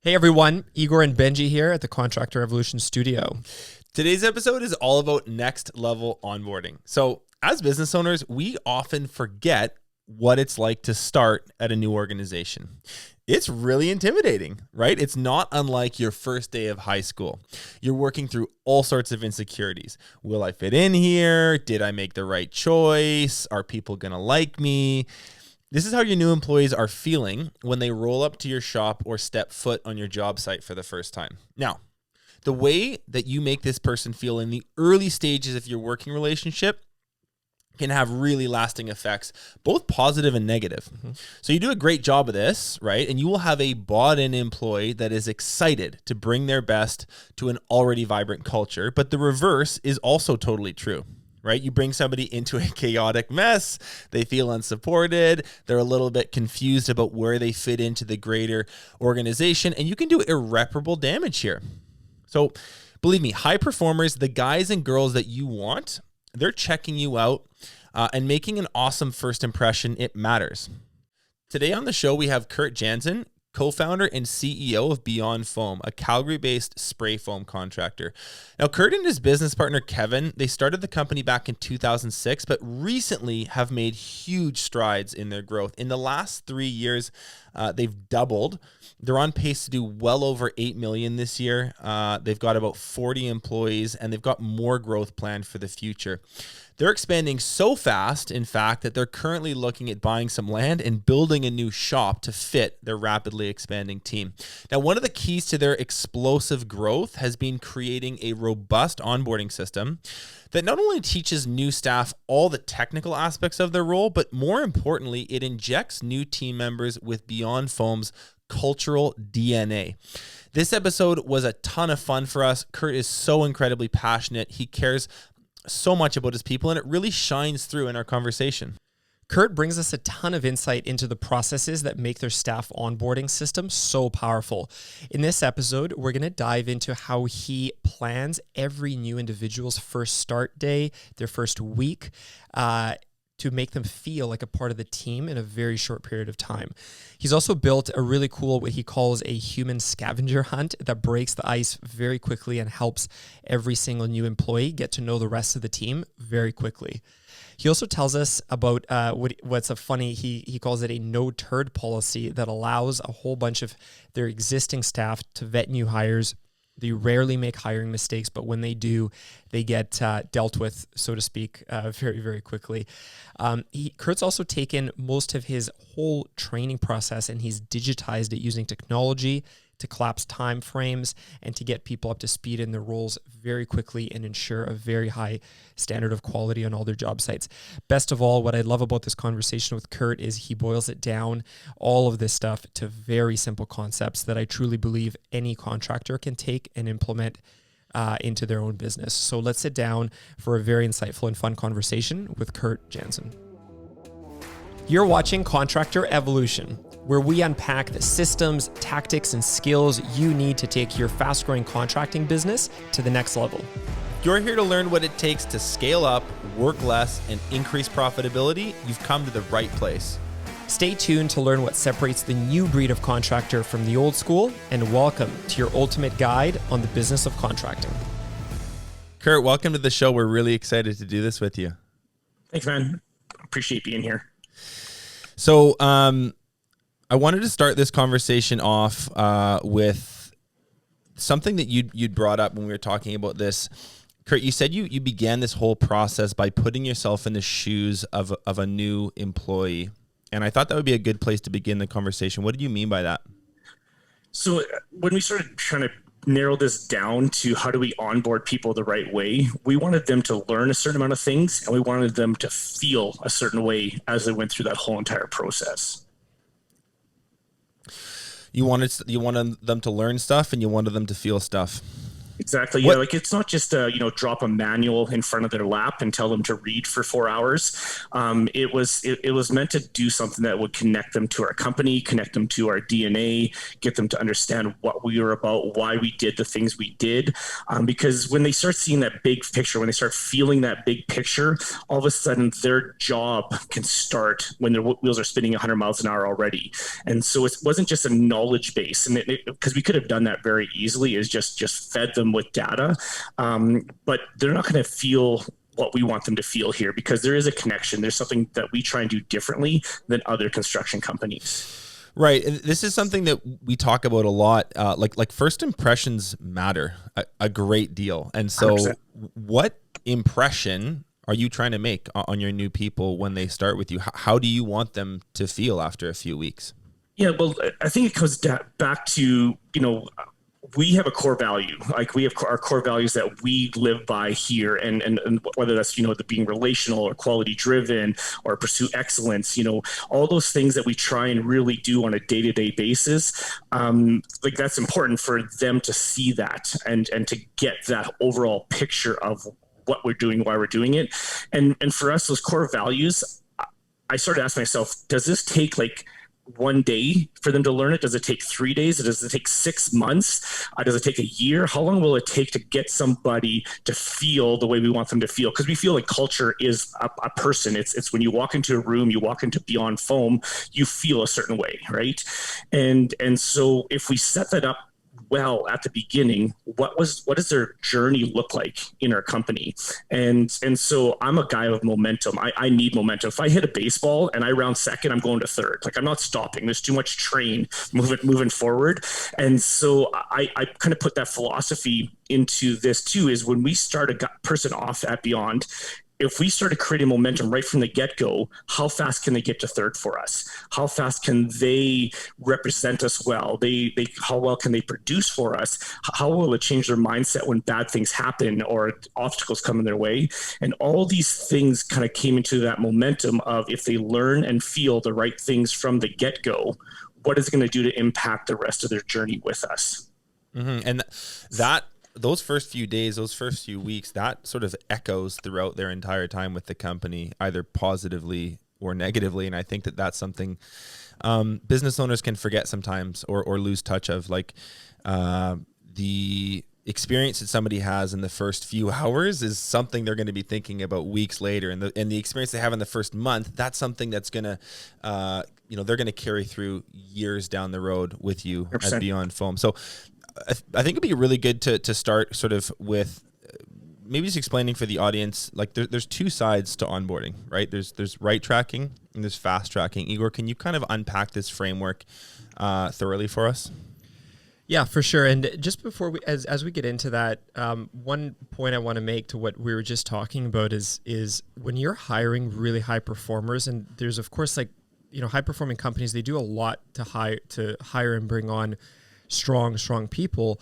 Hey everyone, Igor and Benji here at the Contractor Evolution Studio. Today's episode is all about next level onboarding. So as business owners, we often forget what it's like to start at a new organization. It's really intimidating, right? It's not unlike your first day of high school. You're working through all sorts of insecurities. Will I fit in here? Did I make the right choice? Are people going to like me? This is how your new employees are feeling when they roll up to your shop or step foot on your job site for the first time. Now, the way that you make this person feel in the early stages of your working relationship can have really lasting effects, both positive and negative. So you do a great job of this, right? And you will have a bought-in employee that is excited to bring their best to an already vibrant culture. But the reverse is also totally true. Right? You bring somebody into a chaotic mess, they feel unsupported, they're a little bit confused about where they fit into the greater organization, and you can do irreparable damage here. So believe me, high performers, the guys and girls that you want, they're checking you out and making an awesome first impression. It matters. Today on the show, we have Curt Janzen, co-founder and CEO of Beyond Foam, a Calgary-based spray foam contractor. Now, Curt and his business partner, Kevin, they started the company back in 2006, but recently have made huge strides in their growth. In the last 3 years, they've doubled. They're on pace to do well over 8 million this year. They've got about 40 employees, and they've got more growth planned for the future. They're expanding so fast, in fact, that they're currently looking at buying some land and building a new shop to fit their rapidly expanding team. Now, one of the keys to their explosive growth has been creating a robust onboarding system that not only teaches new staff all the technical aspects of their role, but more importantly, it injects new team members with Beyond Foam's cultural DNA. This episode was a ton of fun for us. Curt is so incredibly passionate. He cares so much about his people, and it really shines through in our conversation. Curt brings us a ton of insight into the processes that make their staff onboarding system so powerful. In this episode, we're going to dive into how he plans every new individual's first start day, their first week, to make them feel like a part of the team in a very short period of time. He's also built a really cool, what he calls a human scavenger hunt that breaks the ice very quickly and helps every single new employee get to know the rest of the team very quickly. He also tells us about what's a funny, he calls it a no-turd policy that allows a whole bunch of their existing staff to vet new hires. They rarely make hiring mistakes, but when they do, they get dealt with, so to speak, very, very quickly. Curt's also taken most of his whole training process and he's digitized it using technology to collapse time frames and to get people up to speed in their roles very quickly and ensure a very high standard of quality on all their job sites. Best of all, what I love about this conversation with Curt is he boils it down, all of this stuff, to very simple concepts that I truly believe any contractor can take and implement into their own business. So let's sit down for a very insightful and fun conversation with Curt Janzen. You're watching Contractor Evolution, where we unpack the systems, tactics, and skills you need to take your fast-growing contracting business to the next level. You're here to learn what it takes to scale up, work less, and increase profitability. You've come to the right place. Stay tuned to learn what separates the new breed of contractor from the old school, and welcome to your ultimate guide on the business of contracting. Curt, welcome to the show. We're really excited to do this with you. Thanks, man. Appreciate being here. So, I wanted to start this conversation off with something that you'd brought up when we were talking about this. Curt, you said you began this whole process by putting yourself in the shoes of a new employee. And I thought that would be a good place to begin the conversation. What did you mean by that? So when we started trying to narrow this down to how do we onboard people the right way, we wanted them to learn a certain amount of things and we wanted them to feel a certain way as they went through that whole entire process. You wanted them to learn stuff and you wanted them to feel stuff. Exactly. What? Like it's not just drop a manual in front of their lap and tell them to read for 4 hours. It was meant to do something that would connect them to our company, connect them to our DNA, get them to understand what we were about, why we did the things we did. Because when they start seeing that big picture, when they start feeling that big picture, all of a sudden their job can start when their wheels are spinning 100 miles an hour already. And so it wasn't just a knowledge base, and because we could have done that very easily, is just fed them with data, but they're not going to feel what we want them to feel here, because there is a connection. There's something that we try and do differently than other construction companies. Right. And this is something that we talk about a lot. Like first impressions matter a great deal. And so 100%. What impression are you trying to make on your new people when they start with you? How do you want them to feel after a few weeks? Yeah, well, I think it comes back to, we have a core value. Like we have our core values that we live by here, and whether that's the being relational or quality driven or pursue excellence, all those things that we try and really do on a day-to-day basis. Like that's important for them to see that and to get that overall picture of what we're doing, why we're doing it, and for us, those core values. I started asking myself, does this take like one day for them to learn it? Does it take 3 days? Does it take 6 months? Does it take a year? How long will it take to get somebody to feel the way we want them to feel? Because we feel like culture is a person. It's when you walk into a room, you walk into Beyond Foam, you feel a certain way, right? And so if we set that up well at the beginning, what does their journey look like in our company? And so I'm a guy of momentum. I need momentum. If I hit a baseball and I round second, I'm going to third. Like I'm not stopping. There's too much train moving forward. And so I kind of put that philosophy into this too, is when we start a person off at Beyond, if we started creating momentum right from the get-go, how fast can they get to third for us? How fast can they represent us well? How well can they produce for us? How will it change their mindset when bad things happen or obstacles come in their way? And all these things kind of came into that momentum of, if they learn and feel the right things from the get-go, what is it going to do to impact the rest of their journey with us? Mm-hmm. And those first few days, those first few weeks, that sort of echoes throughout their entire time with the company, either positively or negatively. And I think that that's something business owners can forget sometimes or lose touch of. Like the experience that somebody has in the first few hours is something they're going to be thinking about weeks later. And the experience they have in the first month, that's something that's going to, they're going to carry through years down the road with you 100%. at Beyond Foam. So I think it'd be really good to start sort of with maybe just explaining for the audience, like there's two sides to onboarding, right? There's right tracking and there's fast tracking. Igor, can you kind of unpack this framework thoroughly for us? Yeah, for sure. And just before as we get into that, one point I want to make to what we were just talking about is when you're hiring really high performers, and there's of course high performing companies, they do a lot to hire and bring on strong people.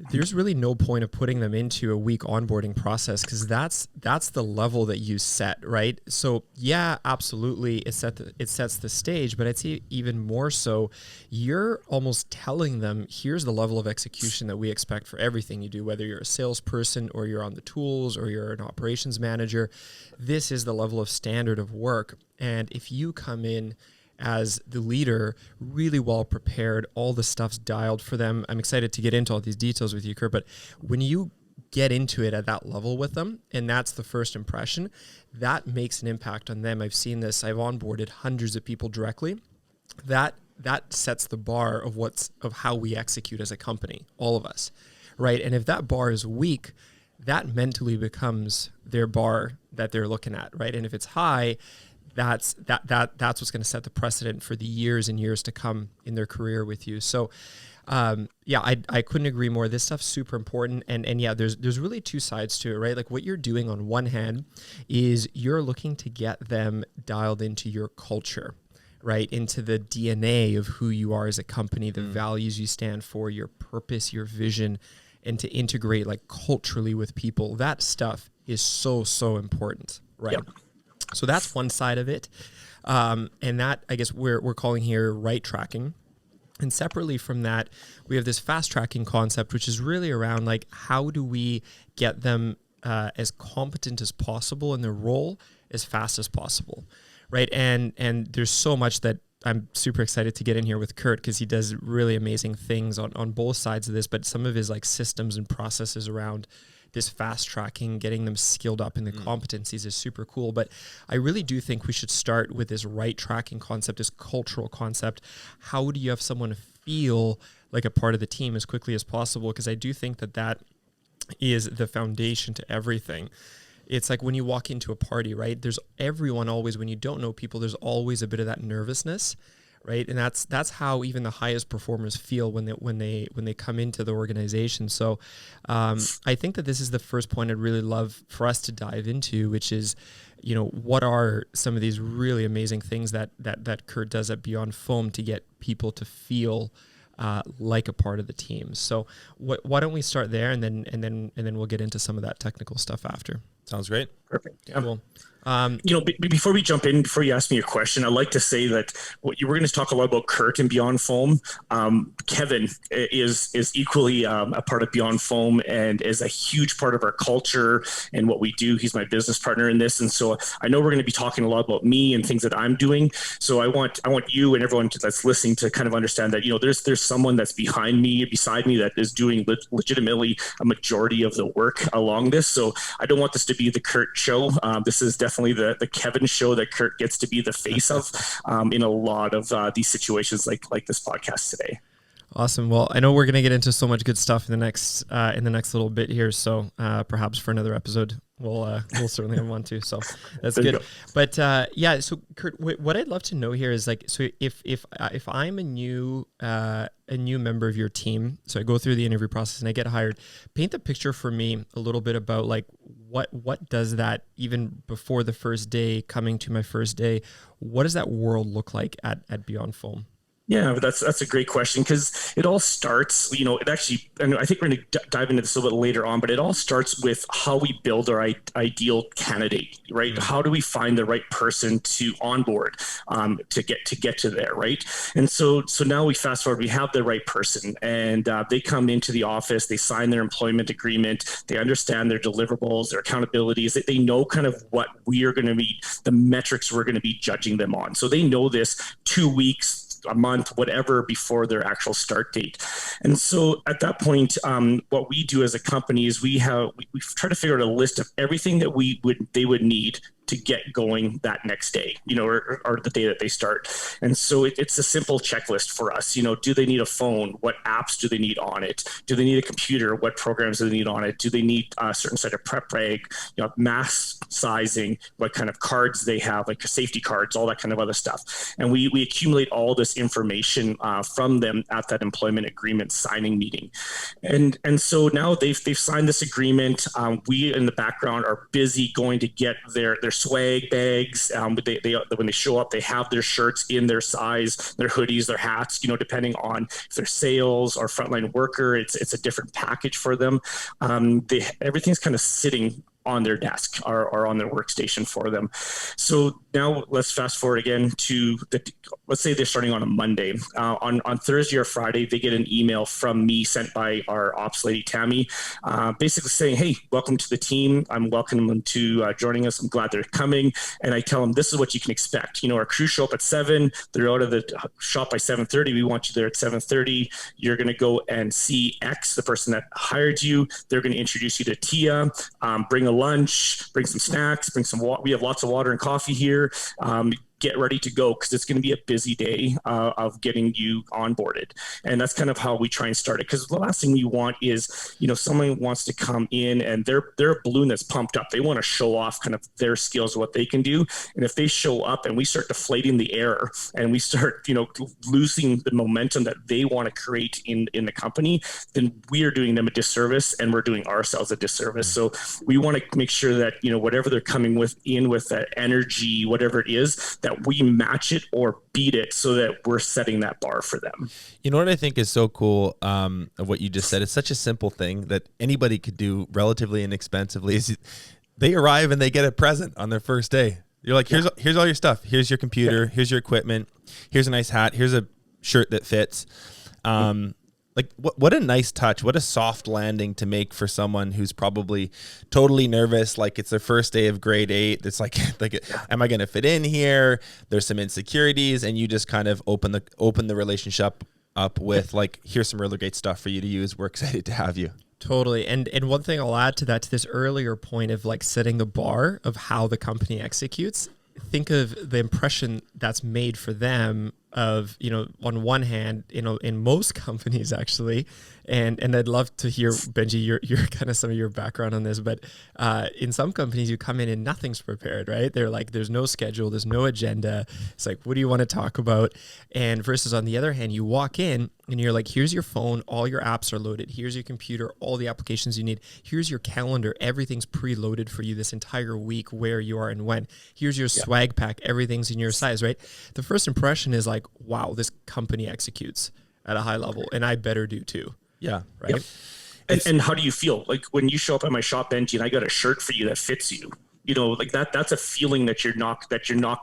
There's really no point of putting them into a week onboarding process, because that's the level that you set, right? So yeah, absolutely, it sets the stage, but I'd say even more so, you're almost telling them, here's the level of execution that we expect for everything you do, whether you're a salesperson or you're on the tools or you're an operations manager. This is the level of standard of work. And if you come in as the leader, really well prepared, all the stuff's dialed for them. I'm excited to get into all these details with you, Curt, but when you get into it at that level with them, and that's the first impression, that makes an impact on them. I've seen this. I've onboarded hundreds of people directly. That sets the bar of how we execute as a company, all of us, right? And if that bar is weak, that mentally becomes their bar that they're looking at, right? And if it's high, that's what's going to set the precedent for the years and years to come in their career with you. So, I couldn't agree more. This stuff's super important. And yeah, there's really two sides to it, right? Like what you're doing on one hand is you're looking to get them dialed into your culture, right? Into the DNA of who you are as a company, the values you stand for, your purpose, your vision, and to integrate like culturally with people. That stuff is so important, right? Yep. So that's one side of it. And that, I guess, we're calling here right tracking. And separately from that, we have this fast tracking concept, which is really around like, how do we get them as competent as possible in their role as fast as possible, right? And there's so much that I'm super excited to get in here with Curt, because he does really amazing things on both sides of this, but some of his like systems and processes around this fast tracking, getting them skilled up in the competencies is super cool. But I really do think we should start with this right tracking concept, this cultural concept. How do you have someone feel like a part of the team as quickly as possible? Because I do think that is the foundation to everything. It's like when you walk into a party, right? There's everyone always, when you don't know people, there's always a bit of that nervousness, right? And that's how even the highest performers feel when they come into the organization. So I think that this is the first point I'd really love for us to dive into, which is, what are some of these really amazing things that Curt does at Beyond Foam to get people to feel like a part of the team. So why don't we start there, and then we'll get into some of that technical stuff after. Sounds great. Perfect. Yeah. Cool. Before we jump in, before you ask me a question, I'd like to say that you were going to talk a lot about Curt and Beyond Foam. Kevin is equally a part of Beyond Foam and is a huge part of our culture and what we do. He's my business partner in this, and so I know we're going to be talking a lot about me and things that I'm doing. So I want you and everyone that's listening to kind of understand that there's someone that's beside me that is doing legitimately a majority of the work along this. So I don't want this to be the Curt show. This is definitely the Kevin show that Curt gets to be the face of in a lot of these situations like this podcast today. Awesome. Well, I know we're going to get into so much good stuff in the next little bit here. So perhaps for another episode, we'll certainly have one too. So that's good. Go. But so Curt, what I'd love to know here is like, so if I'm a new member of your team, so I go through the interview process and I get hired, paint the picture for me a little bit about like what does that, even before the first day, coming to my first day, what does that world look like at Beyond Foam? Yeah, that's a great question, because it all starts, it actually, and I think we're going to dive into this a little bit later on, but it all starts with how we build our ideal candidate, right? Mm-hmm. How do we find the right person to onboard to get to there, right? And so now we fast forward, we have the right person, and they come into the office, they sign their employment agreement, they understand their deliverables, their accountabilities, they know kind of what we are going to be, the metrics we're going to be judging them on. So they know this 2 weeks, a month, whatever, before their actual start date. And so at that point, what we do as a company is we try to figure out a list of everything that they would need to get going that next day, or the day that they start. And so it's a simple checklist for us. Do they need a phone? What apps do they need on it? Do they need a computer? What programs do they need on it? Do they need a certain set of prep reg, mask sizing, what kind of cards they have, like safety cards, all that kind of other stuff. And we accumulate all this information from them at that employment agreement signing meeting. And so now they've signed this agreement. We in the background are busy going to get their swag bags. They when they show up, they have their shirts in their size, their hoodies, their hats, depending on if they're sales or frontline worker, it's a different package for them. Everything's kind of sitting on their desk or on their workstation for them. So now let's fast forward again to let's say they're starting on a Monday. On Thursday or Friday, they get an email from me sent by our ops lady, Tammy, basically saying, hey, welcome to the team. I'm welcoming them to joining us. I'm glad they're coming. And I tell them, this is what you can expect. Our crews show up at 7. They're out of the shop by 7:30. We want you there at 7:30. You're going to go and see X, the person that hired you. They're going to introduce you to Tia, bring a lunch, bring some snacks, bring some water. We have lots of water and coffee here. Get ready to go, because it's going to be a busy day of getting you onboarded. And that's kind of how we try and start it. Because the last thing we want is, someone wants to come in and they're a balloon that's pumped up. They want to show off kind of their skills, what they can do. And if they show up and we start deflating the air and we start, losing the momentum that they want to create in the company, then we are doing them a disservice and we're doing ourselves a disservice. So we want to make sure that, whatever they're coming with that energy, whatever it is, that we match it or beat it so that we're setting that bar for them. What I think is so cool of what you just said, it's such a simple thing that anybody could do relatively inexpensively, is they arrive and they get a present on their first day. You're like, here's all your stuff. Here's your computer. Here's your equipment. Here's a nice hat. Here's a shirt that fits. Like what a nice touch, what a soft landing to make for someone who's probably totally nervous. Like it's their first day of grade 8. It's like, am I going to fit in here? There's some insecurities, and you just kind of open the relationship up with like, here's some really great stuff for you to use. We're excited to have you. Totally. And one thing I'll add to that, to this earlier point of like setting the bar of how the company executes, think of the impression that's made for them of, on one hand, in most companies actually, and I'd love to hear, Benji, your kind of some of your background on this, but in some companies you come in and nothing's prepared, right? They're like, there's no schedule, there's no agenda. It's like, what do you want to talk about? And versus on the other hand, you walk in and you're like, here's your phone, all your apps are loaded. Here's your computer, all the applications you need. Here's your calendar, everything's preloaded for you this entire week, where you are and when. Here's your swag pack, everything's in your size, right? The first impression is like, wow, this company executes at a high level, and I better do too. Yeah. Right. Yep. And how do you feel like when you show up at my shop, Benji, and I got a shirt for you that fits you? Like that's a feeling that you're not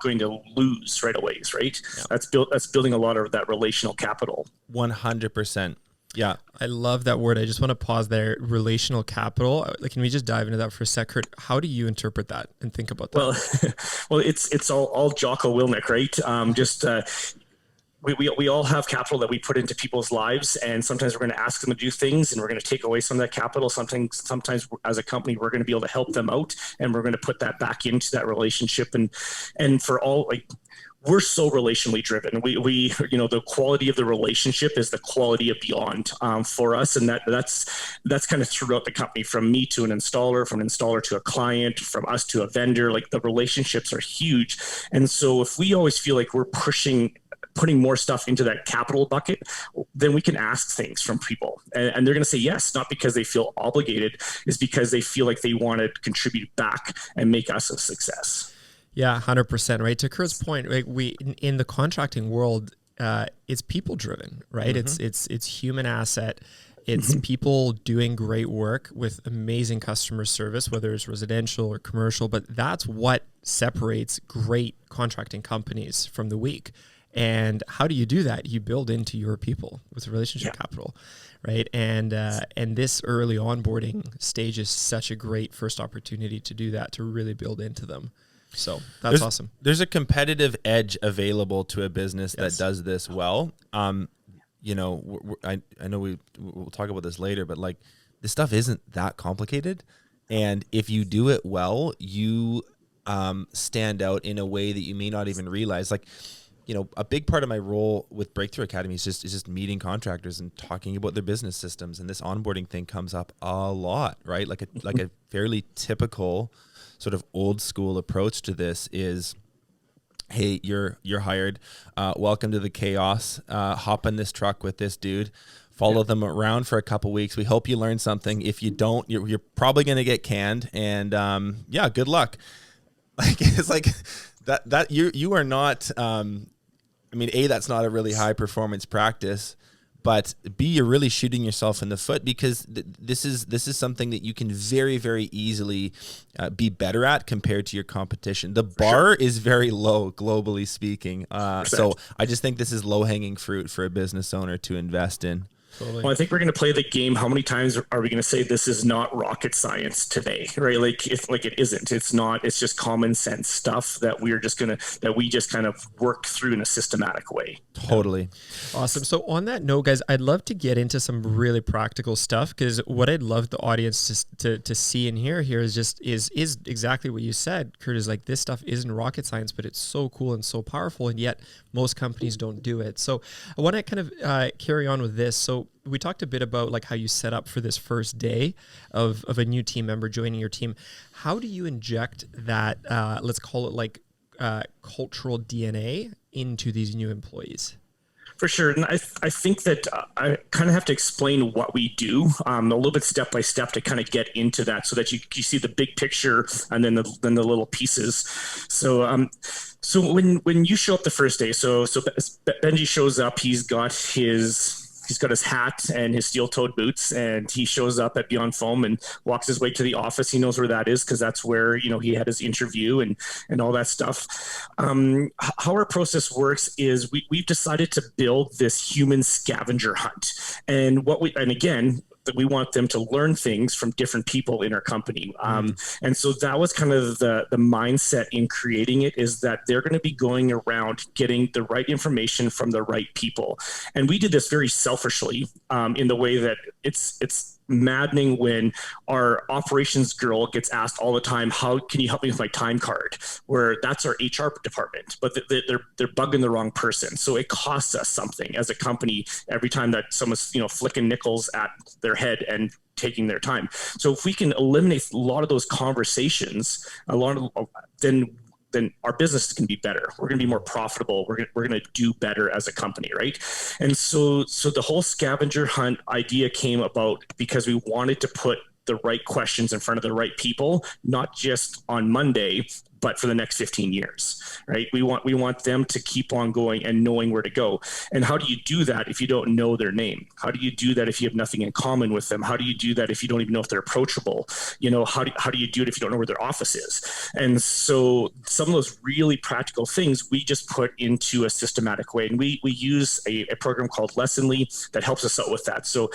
going to lose right away, right? Yeah. That's building a lot of that relational capital. 100%. Yeah. I love that word. I just want to pause there. Relational capital. Like, can we just dive into that for a sec, Curt? How do you interpret that and think about that? Well, it's all Jocko Willink, right? We all have capital that we put into people's lives, and sometimes we're going to ask them to do things, and we're going to take away some of that capital. Sometimes as a company, we're going to be able to help them out, and we're going to put that back into that relationship. And for all, like, we're so relationally driven. We the quality of the relationship is the quality of beyond for us, and that's kind of throughout the company, from me to an installer, from an installer to a client, from us to a vendor. Like, the relationships are huge, and so if we always feel like we're putting more stuff into that capital bucket, then we can ask things from people, and they're going to say yes, not because they feel obligated, it's because they feel like they want to contribute back and make us a success. Yeah, 100%. Right. To Curt's point, like, we in the contracting world, it's people driven, right? Mm-hmm. It's human asset. It's people doing great work with amazing customer service, whether it's residential or commercial. But that's what separates great contracting companies from the weak. And how do you do that? You build into your people with relationship capital, right? And this early onboarding stage is such a great first opportunity to do that, to really build into them. So that's awesome. There's a competitive edge available to a business that does this well. I know we'll talk about this later, but like, this stuff isn't that complicated. And if you do it well, you stand out in a way that you may not even realize. Like, a big part of my role with Breakthrough Academy is just meeting contractors and talking about their business systems. And this onboarding thing comes up a lot, right? Like a fairly typical sort of old school approach to this is, hey, you're hired. Welcome to the chaos. Hop in this truck with this dude. Follow them around for a couple weeks. We hope you learn something. If you don't, you're probably going to get canned. And good luck. Like, it's like that you are not. That's not a really high performance practice. But B, you're really shooting yourself in the foot, because this is something that you can very, very easily be better at compared to your competition. The bar is very low, globally speaking. So I just think this is low-hanging fruit for a business owner to invest in. Totally. Well, I think we're going to play the game. How many times are we going to say this is not rocket science today, right? Like, it isn't. It's not. It's just common sense stuff that we just kind of work through in a systematic way. Totally. Awesome. So on that note, guys, I'd love to get into some really practical stuff, because what I'd love the audience to see and hear here is exactly what you said, Curt. Is like, this stuff isn't rocket science, but it's so cool and so powerful, and yet most companies don't do it. So I want to kind of carry on with this. So we talked a bit about like how you set up for this first day of a new team member joining your team. How do you inject that, let's call it like cultural DNA into these new employees? For sure. And I think that I kind of have to explain what we do a little bit step by step to kind of get into that, so that you see the big picture and then the little pieces. So when you show up the first day, so Benji shows up, he's got his he's got his hat and his steel-toed boots, and he shows up at Beyond Foam and walks his way to the office. He knows where that is because that's where he had his interview and all that stuff. How our process works is we've decided to build this human scavenger hunt, and again, that we want them to learn things from different people in our company. And so that was kind of the mindset in creating it, is that they're going to be going around getting the right information from the right people. And we did this very selfishly in the way that it's maddening when our operations girl gets asked all the time, how can you help me with my time card? Where that's our HR department, but they're bugging the wrong person. So it costs us something as a company every time that someone's flicking nickels at their head and taking their time. So if we can eliminate a lot of those conversations, then our business can be better. We're going to be more profitable. We're going to do better as a company, right? And so the whole scavenger hunt idea came about because we wanted to put the right questions in front of the right people, not just on Monday, but for the next 15 years, right? We want them to keep on going and knowing where to go. And how do you do that if you don't know their name? How do you do that if you have nothing in common with them? How do you do that if you don't even know if they're approachable? How do you do it if you don't know where their office is? And so some of those really practical things we just put into a systematic way. And we use a program called Lessonly that helps us out with that. So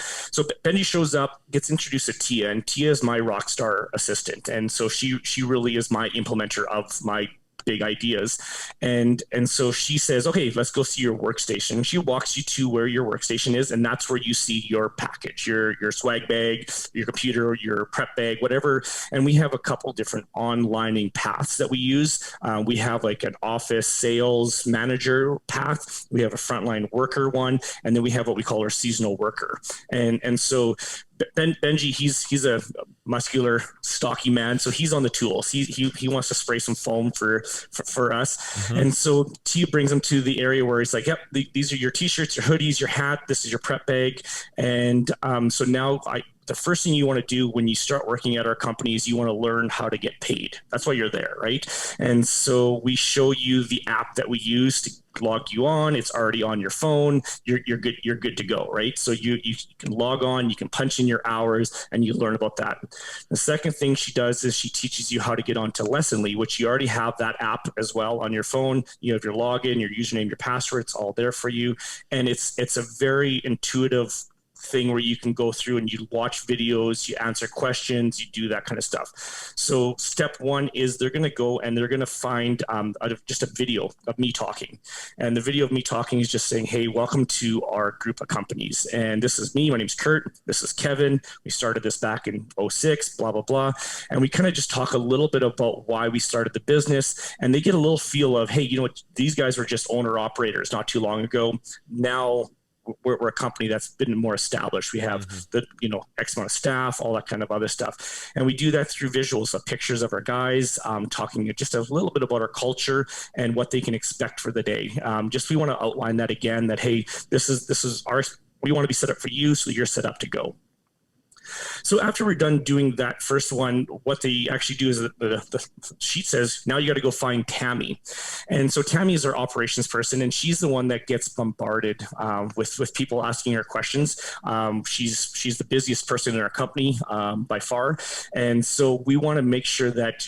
Benji shows up, gets introduced to Tia, and Tia is my Rockstar assistant. And so she really is my implementer of my big ideas. And so she says, okay, let's go see your workstation. She walks you to where your workstation is, and that's where you see your package, your swag bag, your computer, your prep bag, whatever. And we have a couple different onlining paths that we use. We have like an office sales manager path. We have a frontline worker one, and then we have what we call our seasonal worker. And so Benji, he's a muscular, stocky man, so he's on the tools. He wants to spray some foam for us, mm-hmm. And so T brings him to the area where he's like, "Yep, these are your t-shirts, your hoodies, your hat. This is your prep bag." And so now the first thing you want to do when you start working at our company is you want to learn how to get paid. That's why you're there, right? And so we show you the app that we use to log you on. It's already on your phone. You're good. You're good to go, right? So you can log on, you can punch in your hours, and you learn about that. The second thing she does is she teaches you how to get onto Lessonly, which you already have that app as well on your phone. You have your login, your username, your password. It's all there for you, and it's a very intuitive thing where you can go through and you watch videos, you answer questions, you do that kind of stuff. So step one is they're going to go and they're going to find just a video of me talking. And the video of me talking is just saying, hey, welcome to our group of companies. And this is me. My name's Curt. This is Kevin. We started this back in 2006, blah, blah, blah. And we kind of just talk a little bit about why we started the business. And they get a little feel of, hey, you know what? These guys were just owner operators not too long ago. Now we're a company that's been more established. We have the X amount of staff, all that kind of other stuff, and we do that through visuals of pictures of our guys, talking just a little bit about our culture and what they can expect for the day. We want to outline that again. That hey, this is our. We want to be set up for you, so you're set up to go. So after we're done doing that first one, what they actually do is the sheet says, now you got to go find Tammy. And so Tammy is our operations person, and she's the one that gets bombarded with people asking her questions. She's the busiest person in our company by far. And so we want to make sure that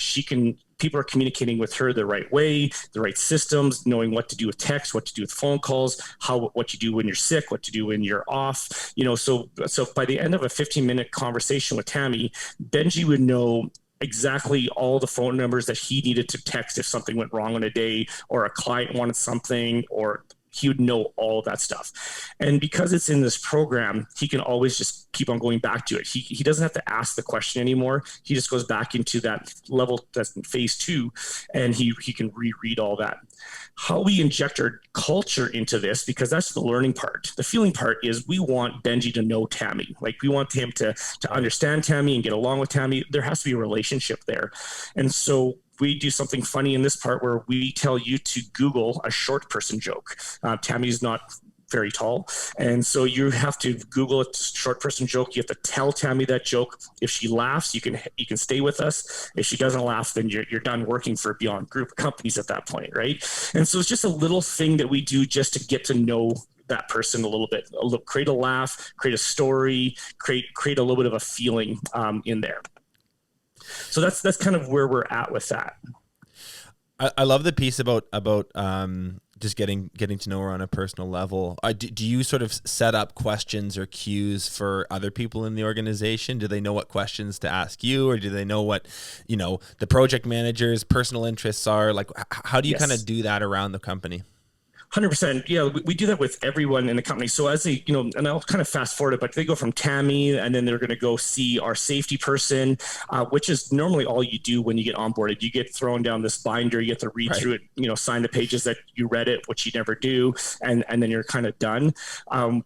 people are communicating with her the right way, the right systems, knowing what to do with text, what to do with phone calls, what you do when you're sick, what to do when you're off. So by the end of a 15-minute conversation with Tammy, Benji would know exactly all the phone numbers that he needed to text if something went wrong on a day, or a client wanted something, or he would know all of that stuff. And because it's in this program, he can always just keep on going back to it. He doesn't have to ask the question anymore. He just goes back into that level that's in phase 2, and he can reread all that. How we inject our culture into this, because that's the learning part. The feeling part is we want Benji to know Tammy. Like, we want him to understand Tammy and get along with Tammy. There has to be a relationship there. And so we do something funny in this part where we tell you to Google a short person joke. Tammy's not very tall, and so you have to Google a short person joke. You have to tell Tammy that joke. If she laughs, you can stay with us. If she doesn't laugh, then you're done working for Beyond Group companies at that point, right? And so it's just a little thing that we do just to get to know that person a little bit, create a laugh, create a story, create a little bit of a feeling in there. So that's kind of where we're at with that. I love the piece about just getting to know her on a personal level. Do you sort of set up questions or cues for other people in the organization? Do they know what questions to ask you, or do they know what, the project manager's personal interests are? Like, how do you kind of do that around the company? 100%. Yeah, we do that with everyone in the company. So as they, and I'll kind of fast forward it, but they go from Tammy, and then they're going to go see our safety person, which is normally all you do when you get onboarded. You get thrown down this binder, you get to read through it, sign the pages that you read it, which you never do, and then you're kind of done.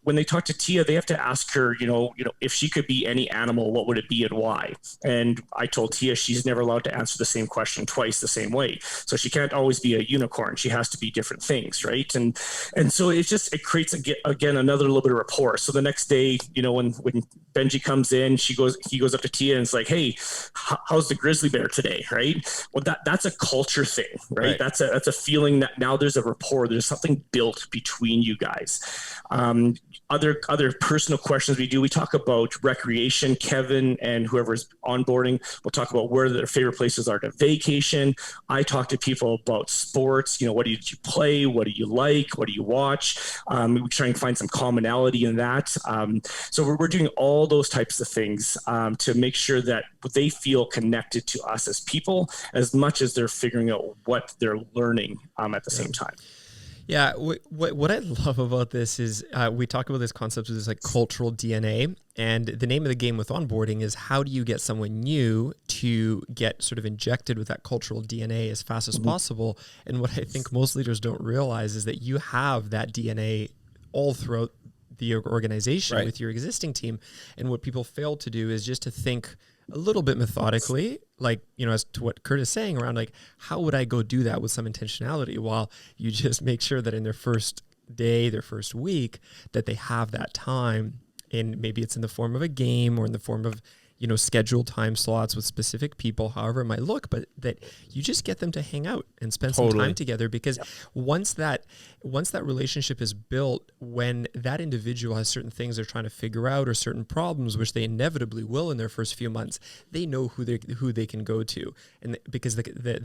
When they talk to Tia, they have to ask her, if she could be any animal, what would it be and why? And I told Tia she's never allowed to answer the same question twice the same way. So she can't always be a unicorn. She has to be different things, right? And so it creates again another little bit of rapport. So the next day, when Benji comes in, he goes up to Tia and it's like, hey, how's the grizzly bear today, right? Well, that's a culture thing, right? That's a feeling that now there's a rapport. There's something built between you guys. Other personal questions we talk about recreation. Kevin and whoever's onboarding will talk about where their favorite places are to vacation. I talk to people about sports. What did you play? What do you like? What do you watch? We try and find some commonality in that. So we're doing all those types of things to make sure that they feel connected to us as people as much as they're figuring out what they're learning at the same time. Yeah, what I love about this is we talk about this concept of this like cultural DNA, and the name of the game with onboarding is how do you get someone new to get sort of injected with that cultural DNA as fast as possible. And what I think most leaders don't realize is that you have that DNA all throughout the organization with your existing team. And what people fail to do is just to think a little bit methodically, like, as to what Curt is saying around, like, how would I go do that with some intentionality, while you just make sure that in their first day, their first week, that they have that time. And maybe it's in the form of a game or in the form of, scheduled time slots with specific people, however it might look, but that you just get them to hang out and spend some time together. Because once that relationship is built, when that individual has certain things they're trying to figure out or certain problems, which they inevitably will in their first few months, they know who they can go to, and because the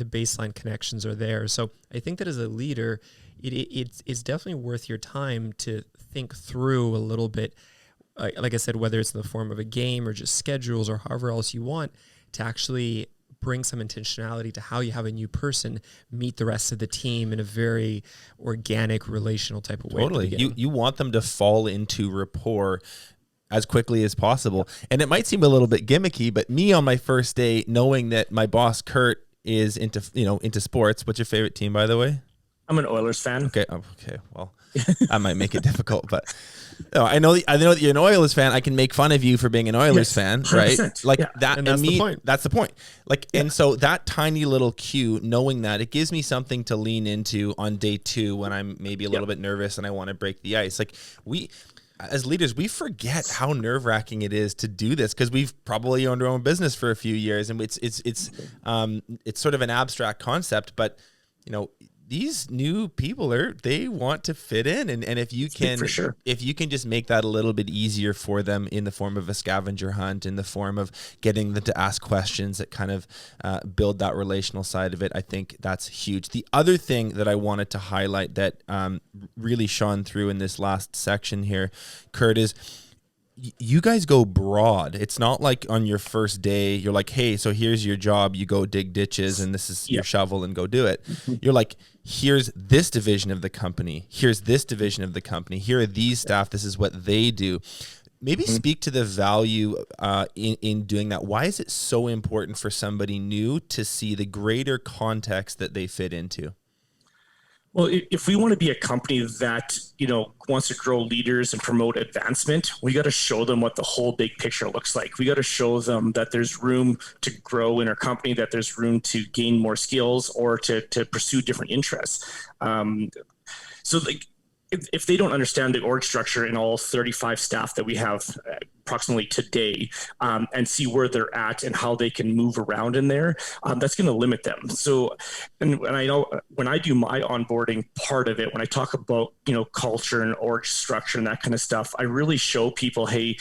baseline connections are there. So I think that as a leader, it's definitely worth your time to think through a little bit. Like I said, whether it's in the form of a game or just schedules or however else you want, to actually bring some intentionality to how you have a new person meet the rest of the team in a very organic, relational type of way. Totally. You want them to fall into rapport as quickly as possible. And it might seem a little bit gimmicky, but me on my first day, knowing that my boss, Curt, is into sports. What's your favorite team, by the way? I'm an Oilers fan. Okay. Well, I might make it difficult, but I know that you're an Oilers fan. I can make fun of you for being an Oilers fan, right? Like that. And that's the point. That's the point. Like, and so that tiny little cue, knowing that, it gives me something to lean into on day 2 when I'm maybe a little bit nervous and I want to break the ice. Like as leaders, we forget how nerve-wracking it is to do this because we've probably owned our own business for a few years, and it's sort of an abstract concept, but these new people they want to fit in, and if you can, for sure, if you can just make that a little bit easier for them in the form of a scavenger hunt, in the form of getting them to ask questions that kind of build that relational side of it, I think that's huge. The other thing that I wanted to highlight that really shone through in this last section here, Curt, is you guys go broad. It's not like on your first day, you're like, hey, so here's your job. You go dig ditches and this is your shovel and go do it. You're like, here's this division of the company. Here's this division of the company. Here are these staff. This is what they do. Maybe speak to the value in doing that. Why is it so important for somebody new to see the greater context that they fit into? Well, if we want to be a company that, wants to grow leaders and promote advancement, we got to show them what the whole big picture looks like. We got to show them that there's room to grow in our company, that there's room to gain more skills or to pursue different interests. if they don't understand the org structure in all 35 staff that we have approximately today, and see where they're at and how they can move around in there, that's going to limit them. So, and I know when I do my onboarding part of it, when I talk about, culture and org structure and that kind of stuff, I really show people, hey,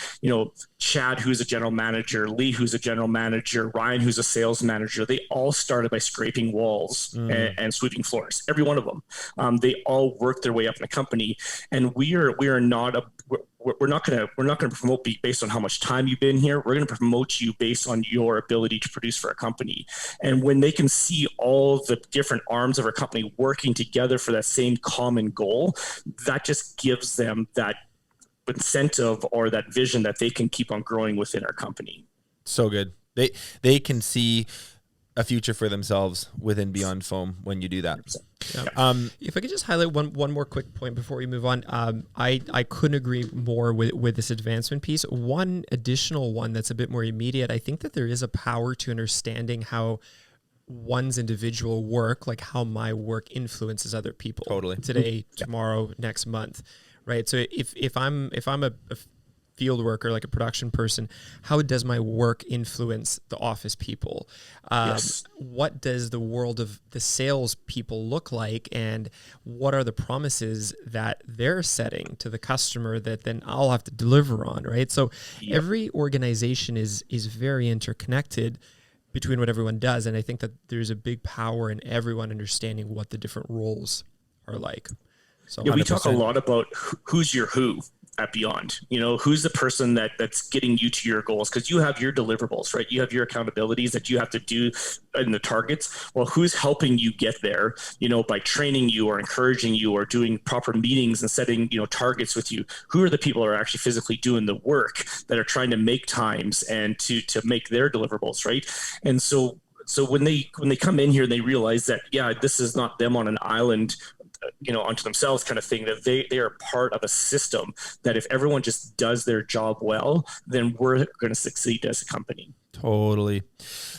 Chad, who's a general manager, Lee, who's a general manager, Ryan, who's a sales manager, they all started by scraping walls and sweeping floors. Every one of them. They all worked their way up in the company, and we are not we're not going to promote based on how much time you've been here. We're going to promote you based on your ability to produce for our company. And when they can see all the different arms of our company working together for that same common goal, that just gives them that incentive or that vision that they can keep on growing within our company. So good. They can see a future for themselves within Beyond Foam when you do that. Yeah. If I could just highlight one more quick point before we move on, I couldn't agree more with this advancement piece. One additional one that's a bit more immediate, I think that there is a power to understanding how one's individual work, like how my work influences other people. Totally. Today, tomorrow, next month, right? So if I'm a field worker, like a production person, how does my work influence the office people? Yes. What does the world of the sales people look like, and what are the promises that they're setting to the customer that then I'll have to deliver on, right? So every organization is very interconnected between what everyone does, and I think that there's a big power in everyone understanding what the different roles are like. So yeah, we talk a lot about who's your who at Beyond. Who's the person that's getting you to your goals, because you have your deliverables, right? You have your accountabilities that you have to do in the targets. Well, who's helping you get there, by training you or encouraging you or doing proper meetings and setting, targets with you? Who are the people that are actually physically doing the work, that are trying to make times and to make their deliverables, right? And so when they come in here and they realize that, this is not them on an island, onto themselves kind of thing, that they are part of a system, that if everyone just does their job well, then we're going to succeed as a company. Totally.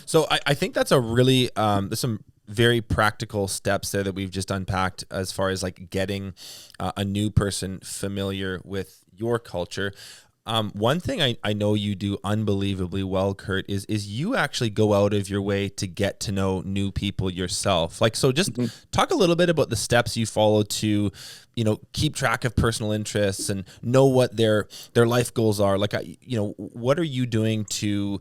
So I think that's a really, there's some very practical steps there that we've just unpacked as far as like getting a new person familiar with your culture. One thing I know you do unbelievably well, Curt, is you actually go out of your way to get to know new people yourself. Like, so just talk a little bit about the steps you follow to, keep track of personal interests and know what their life goals are. Like, what are you doing to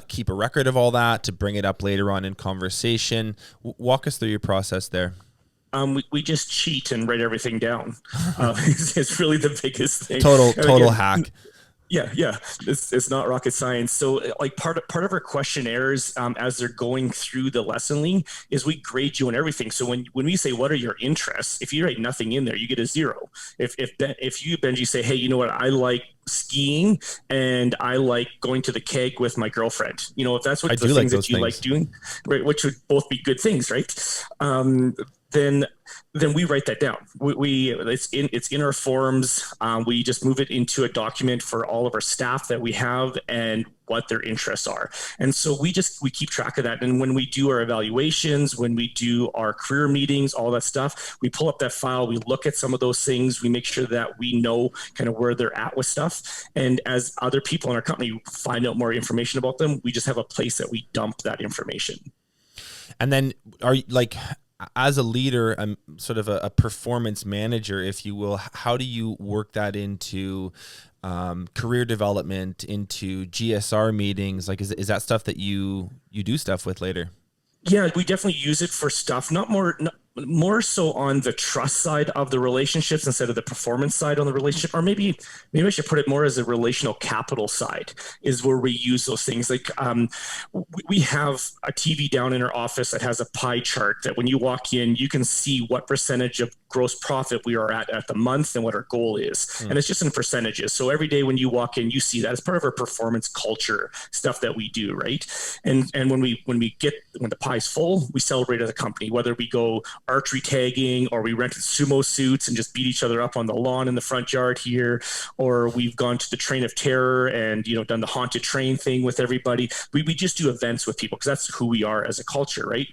keep a record of all that, to bring it up later on in conversation? Walk us through your process there. We just cheat and write everything down. It's really the biggest thing. Total hack. Yeah. It's not rocket science. So like part of our questionnaires, as they're going through the lesson is we grade you on everything. So when we say, what are your interests? If you write nothing in there, you get a 0. If you, Benji, say, hey, you know what, I like skiing and I like going to the keg with my girlfriend. If that's what the things that you like doing, right, which would both be good things, right? Then we write that down. It's in our forms. We just move it into a document for all of our staff that we have and what their interests are. And so we keep track of that. And when we do our evaluations, when we do our career meetings, all that stuff, we pull up that file, we look at some of those things, we make sure that we know kind of where they're at with stuff. And as other people in our company find out more information about them, we just have a place that we dump that information. And then are you like, as a leader, I'm sort of a performance manager, if you will, how do you work that into career development, into GSR meetings? Like, is that stuff that you do stuff with later? Yeah, we definitely use it for stuff, more so on the trust side of the relationships instead of the performance side on the relationship, or maybe I should put it more as a relational capital side is where we use those things. Like we have a TV down in our office that has a pie chart that when you walk in, you can see what percentage of gross profit we are at the month and what our goal is. And it's just in percentages. So every day when you walk in, you see that as part of our performance culture stuff that we do, right? And when the pie's full, we celebrate as a company, whether we go archery tagging or we rented sumo suits and just beat each other up on the lawn in the front yard here, or we've gone to the Train of Terror and done the haunted train thing with everybody. We just do events with people because that's who we are as a culture, right?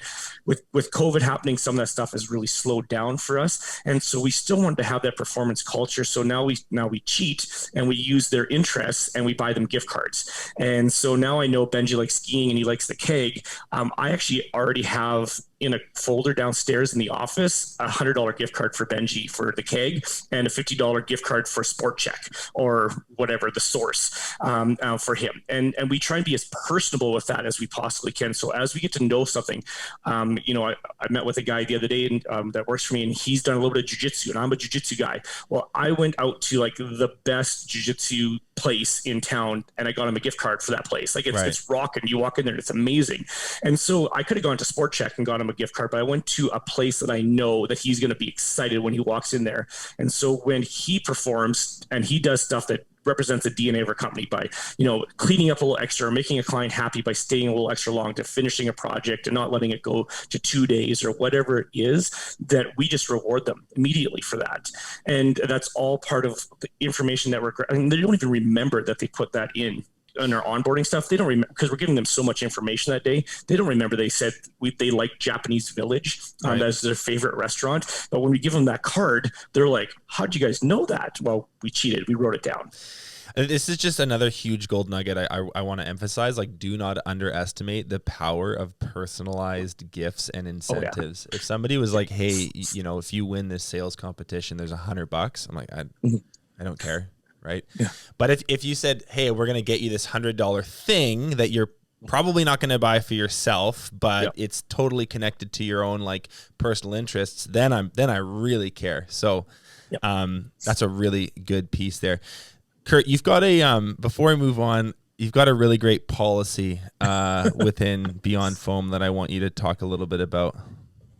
With COVID happening, some of that stuff has really slowed down for us. And so we still wanted to have that performance culture. So now we cheat and we use their interests and we buy them gift cards. And so now I know Benji likes skiing and he likes the keg. I actually already have in a folder downstairs in the office $100 gift card for Benji for the keg and a $50 gift card for Sport Check or whatever the source for him. And we try and be as personable with that as we possibly can. So as we get to know something, I met with a guy the other day and that works for me, and he's done a little bit of jiu-jitsu, and I'm a jiu-jitsu guy. Well, I went out to like the best jiu-jitsu place in town and I got him a gift card for that place. Like it's rocking. You walk in there and it's amazing. And so I could have gone to Sport Check and got him a gift card, but I went to a place that I know that he's going to be excited when he walks in there. And so when he performs and he does stuff that represents the DNA of our company by, cleaning up a little extra or making a client happy by staying a little extra long to finishing a project and not letting it go to 2 days or whatever it is, that we just reward them immediately for that. And that's all part of the information that they don't even remember that they put that in our onboarding stuff. They don't remember because we're giving them so much information that day. They don't remember they said they like Japanese Village as their favorite restaurant. But when we give them that card, they're like, how'd you guys know that? Well, we cheated. We wrote it down. This is just another huge gold nugget I want to emphasize. Like, do not underestimate the power of personalized gifts and incentives. If somebody was like, hey, if you win this sales competition, there's $100. I'm like, I don't care. Right. Yeah. But if you said, hey, we're going to get you this $100 thing that you're probably not going to buy for yourself, but it's totally connected to your own like personal interests, then I really care. So that's a really good piece there. Curt, you've got before I move on, you've got a really great policy within Beyond Foam that I want you to talk a little bit about.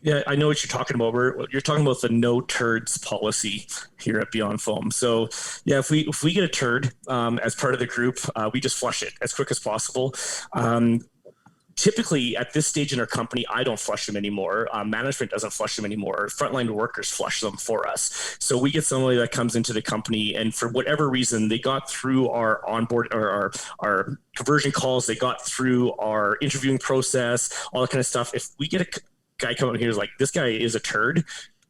Yeah, I know what you're talking about. You're talking about the no-turds policy here at Beyond Foam. So, yeah, if we get a turd as part of the group, we just flush it as quick as possible. Typically, at this stage in our company, I don't flush them anymore. Management doesn't flush them anymore. Frontline workers flush them for us. So we get somebody that comes into the company, and for whatever reason, they got through our onboard or our conversion calls, they got through our interviewing process, all that kind of stuff. If we get a guy coming in here is like, this guy is a turd,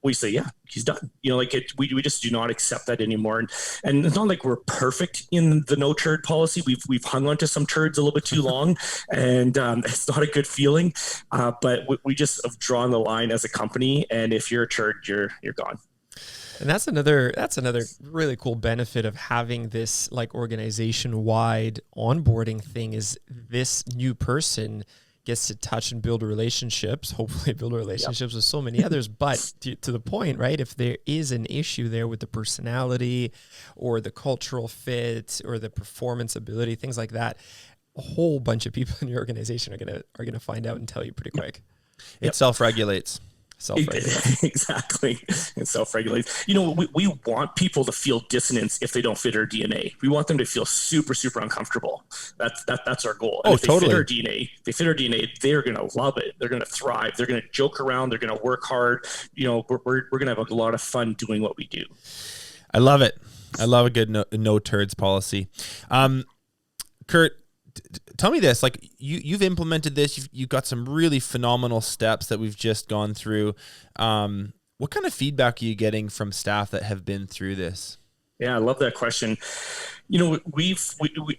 we say, yeah, he's done. We just do not accept that anymore. And it's not like we're perfect in the no turd policy. We've hung on to some turds a little bit too long, and it's not a good feeling. But we just have drawn the line as a company. And if you're a turd, you're gone. And that's another really cool benefit of having this like organization-wide onboarding thing is this new person gets to touch and build relationships, hopefully build relationships with so many others. But to the point, right, if there is an issue there with the personality or the cultural fit or the performance ability, things like that, a whole bunch of people in your organization are gonna find out and tell you pretty quick. It self-regulates. Exactly. It self-regulates. We want people to feel dissonance if they don't fit our DNA. We want them to feel super, super uncomfortable. That's our goal. And if they fit our DNA, they're going to love it. They're going to thrive. They're going to joke around. They're going to work hard. We're going to have a lot of fun doing what we do. I love it. I love a good no turds policy. Curt, tell me this, like you've implemented this, you've got some really phenomenal steps that we've just gone through. What kind of feedback are you getting from staff that have been through this? Yeah, I love that question. We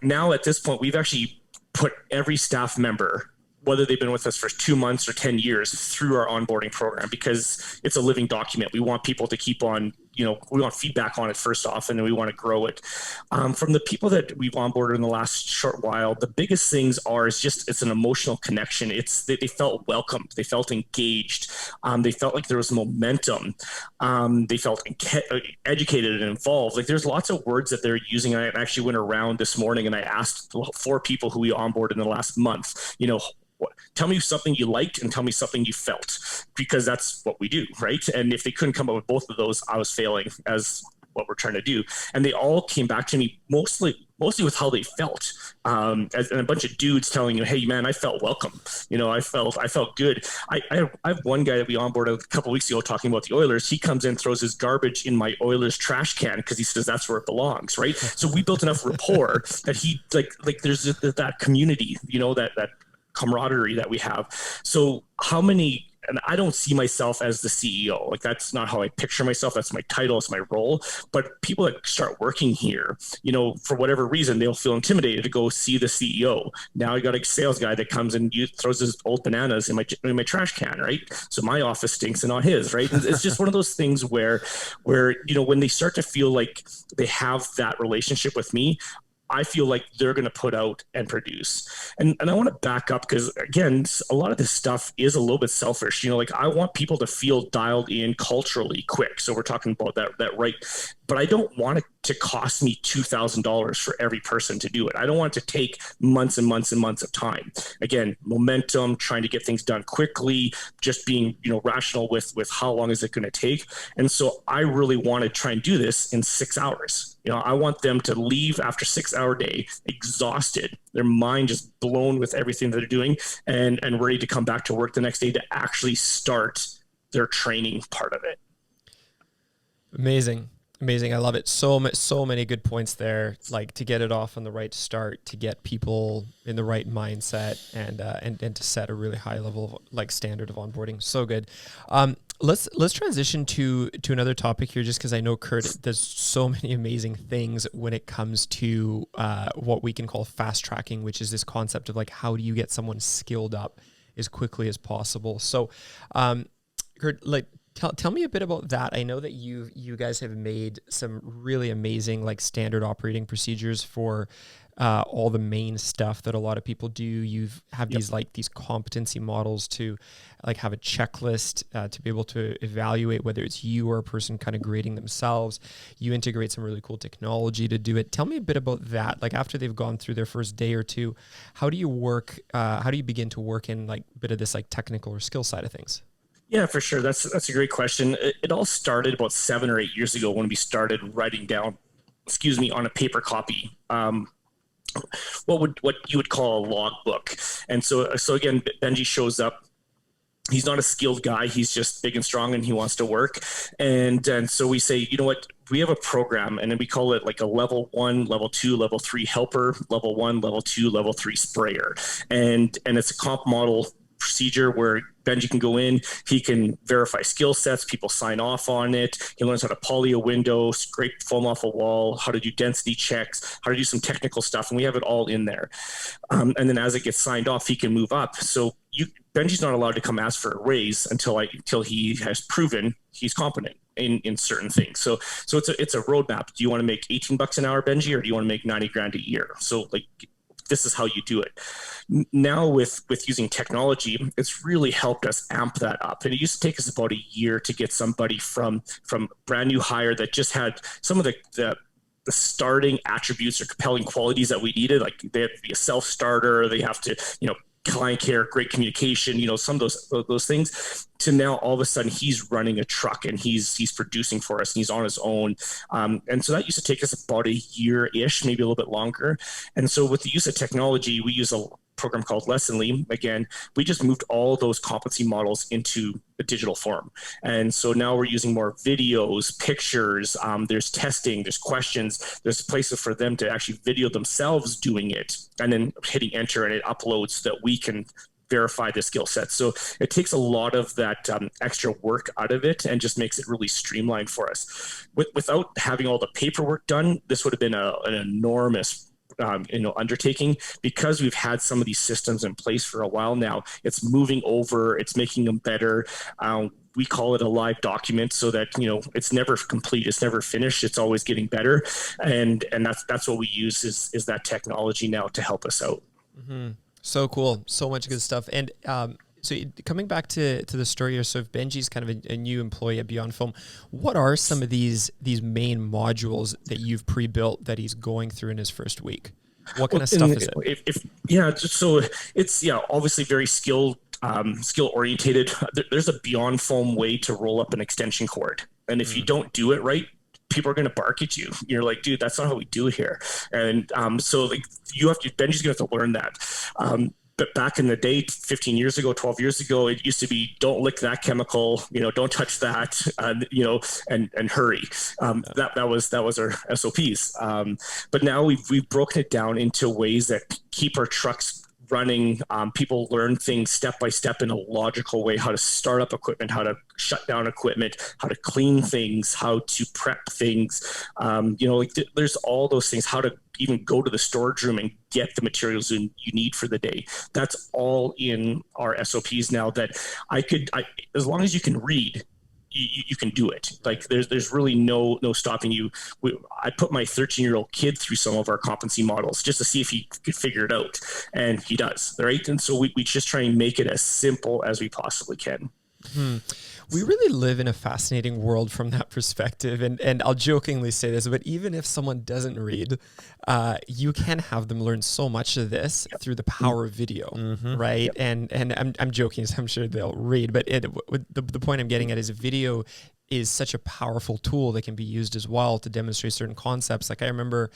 now at this point, we've actually put every staff member, whether they've been with us for 2 months or 10 years, through our onboarding program, because it's a living document. We want people to keep on, we want feedback on it first off, and then we want to grow it. From the people that we've onboarded in the last short while, the biggest things it's an emotional connection. They felt welcomed. They felt engaged. They felt like there was momentum. They felt educated and involved. Like there's lots of words that they're using. I actually went around this morning and I asked 4 people who we onboarded in the last month, tell me something you liked and tell me something you felt, because that's what we do, right? And if they couldn't come up with both of those, I was failing as what we're trying to do. And they all came back to me mostly with how they felt. And a bunch of dudes telling you, hey man, I felt welcome. I felt good. I have one guy that we onboarded a couple of weeks ago talking about the Oilers. He comes in, throws his garbage in my Oilers trash can because he says that's where it belongs, right? So we built enough rapport that he like there's that community, that camaraderie that we have. So how many and I don't see myself as the CEO. Like, that's not how I picture myself. That's my title, it's my role. But people that start working here, for whatever reason, they'll feel intimidated to go see the CEO. Now I got a sales guy that comes and throws his old bananas in my trash can, right? So my office stinks and not his, right? It's just one of those things where when they start to feel like they have that relationship with me, I feel like they're going to put out and produce. And I want to back up because, again, a lot of this stuff is a little bit selfish. Like, I want people to feel dialed in culturally quick. So we're talking about that right. But I don't want it to cost me $2,000 for every person to do it. I don't want it to take months and months and months of time. Again, momentum, trying to get things done quickly, just being, rational with how long is it going to take. And so I really want to try and do this in 6 hours. I want them to leave after 6-hour day, exhausted, their mind just blown with everything that they're doing, and ready to come back to work the next day to actually start their training part of it. Amazing. I love it. So many good points there, like to get it off on the right start, to get people in the right mindset, and to set a really high level of standard of onboarding. So good. Let's transition to another topic here, just because I know Curt does so many amazing things when it comes to what we can call fast tracking, which is this concept of how do you get someone skilled up as quickly as possible. So, Curt, Tell me a bit about that. I know that you guys have made some really amazing standard operating procedures for all the main stuff that a lot of people do. You've have these competency models to have a checklist to be able to evaluate whether it's you or a person kind of grading themselves. You integrate some really cool technology to do it. Tell me a bit about that. After they've gone through their first day or two, how do you work? How do you begin to work in a bit of this technical or skill side of things? Yeah, for sure. That's a great question. It all started about 7 or 8 years ago when we started writing down, on a paper copy, what you would call a logbook. And so again, Benji shows up. He's not a skilled guy. He's just big and strong, and he wants to work. And so we say, you know what? We have a program, and then we call it a level 1, level 2, level 3 helper, level 1, level 2, level 3 sprayer, and it's a comp model procedure where Benji can go in, he can verify skill sets, people sign off on it, he learns how to poly a window, scrape foam off a wall, how to do density checks, how to do some technical stuff, and we have it all in there. And then as it gets signed off, he can move up. So Benji's not allowed to come ask for a raise until he has proven he's competent in certain things. So it's a roadmap. Do you want to make $18 an hour, Benji, or do you want to make $90,000 a year? So this is how you do it. Now with using technology, it's really helped us amp that up. And it used to take us about a year to get somebody from brand new hire that just had some of the starting attributes or compelling qualities that we needed. They have to be a self-starter, they have to, client care, great communication, some of those things, to now all of a sudden he's running a truck and he's producing for us and he's on his own. And so that used to take us about a year-ish, maybe a little bit longer. And so with the use of technology, we use a program called Lessonly. Again, we just moved all those competency models into a digital form. And so now we're using more videos, pictures, there's testing, there's questions, there's places for them to actually video themselves doing it and then hitting enter, and it uploads so that we can verify the skill set. So it takes a lot of that extra work out of it and just makes it really streamlined for us. Without having all the paperwork done, this would have been an enormous undertaking. Because we've had some of these systems in place for a while now, it's moving over, it's making them better. We call it a live document so that, it's never complete, it's never finished, it's always getting better. And that's what we use is that technology now to help us out. Mm-hmm. So cool. So much good stuff. And so coming back to the story here, so if Benji's kind of a new employee at Beyond Foam, what are some of these main modules that you've pre-built that he's going through in his first week? What kind of stuff is it? So it's obviously very skill orientated. There's a Beyond Foam way to roll up an extension cord, and if you don't do it right, people are going to bark at you. You're like, dude, that's not how we do it here. And so Benji's going to have to learn that. But back in the day, 15 years ago, 12 years ago, it used to be, don't lick that chemical, don't touch that, and hurry. That was our SOPs. But now we've broken it down into ways that keep our trucks running. People learn things step by step in a logical way, how to start up equipment, how to shut down equipment, how to clean things, how to prep things. There's all those things, how to even go to the storage room and get the materials you need for the day. That's all in our SOPs now that as long as you can read, you can do it. Like there's really no stopping you. I put my 13-year-old kid through some of our competency models just to see if he could figure it out, and he does, right? And so we just try and make it as simple as we possibly can. We really live in a fascinating world from that perspective. And I'll jokingly say this, but even if someone doesn't read, you can have them learn so much of this through the power of video, right? And I'm joking, so I'm sure they'll read, but the point I'm getting at is video is such a powerful tool that can be used as well to demonstrate certain concepts. Like I remember,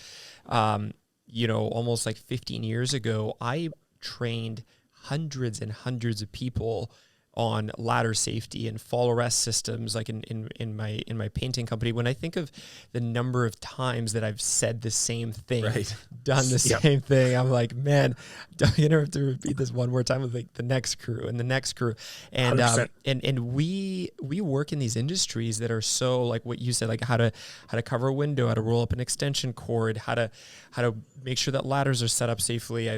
almost like 15 years ago, I trained hundreds and hundreds of people on ladder safety and fall arrest systems, like in my painting company. When I think of the number of times that I've said the same thing, done the same thing, I'm like, man, you don't have to repeat this one more time with like the next crew and the next crew. And we work in these industries that are so, like what you said, like how to cover a window, how to roll up an extension cord, how to make sure that ladders are set up safely.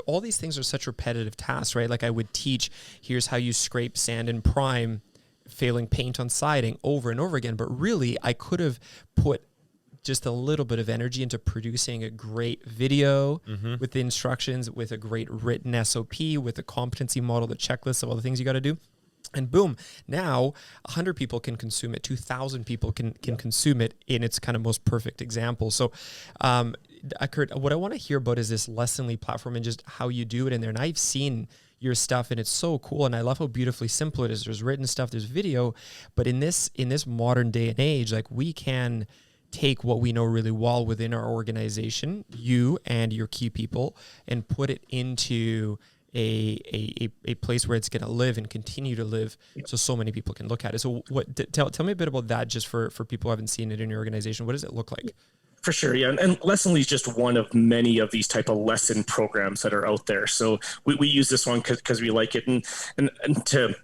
All these things are such repetitive tasks, right? Like I would teach, here's how you scrape sand and prime failing paint on siding over and over again. But really, I could have put just a little bit of energy into producing a great video with the instructions, with a great written SOP, with a competency model, the checklist of all the things you got to do. And boom, now 100 people can consume it, 2,000 people can consume it in its kind of most perfect example. So, Curt, what I want to hear about is this Lessonly platform and just how you do it in there. And I've seen your stuff and it's so cool. And I love how beautifully simple it is. There's written stuff, there's video, but in this modern day and age, like we can take what we know really well within our organization, you and your key people, and put it into a place where it's going to live and continue to live, so many people can look at it. So tell me a bit about that, just for people who haven't seen it in your organization. What does it look like? For sure, yeah. And Lessonly is just one of many of these type of lesson programs that are out there. So we use this one because we like it. And to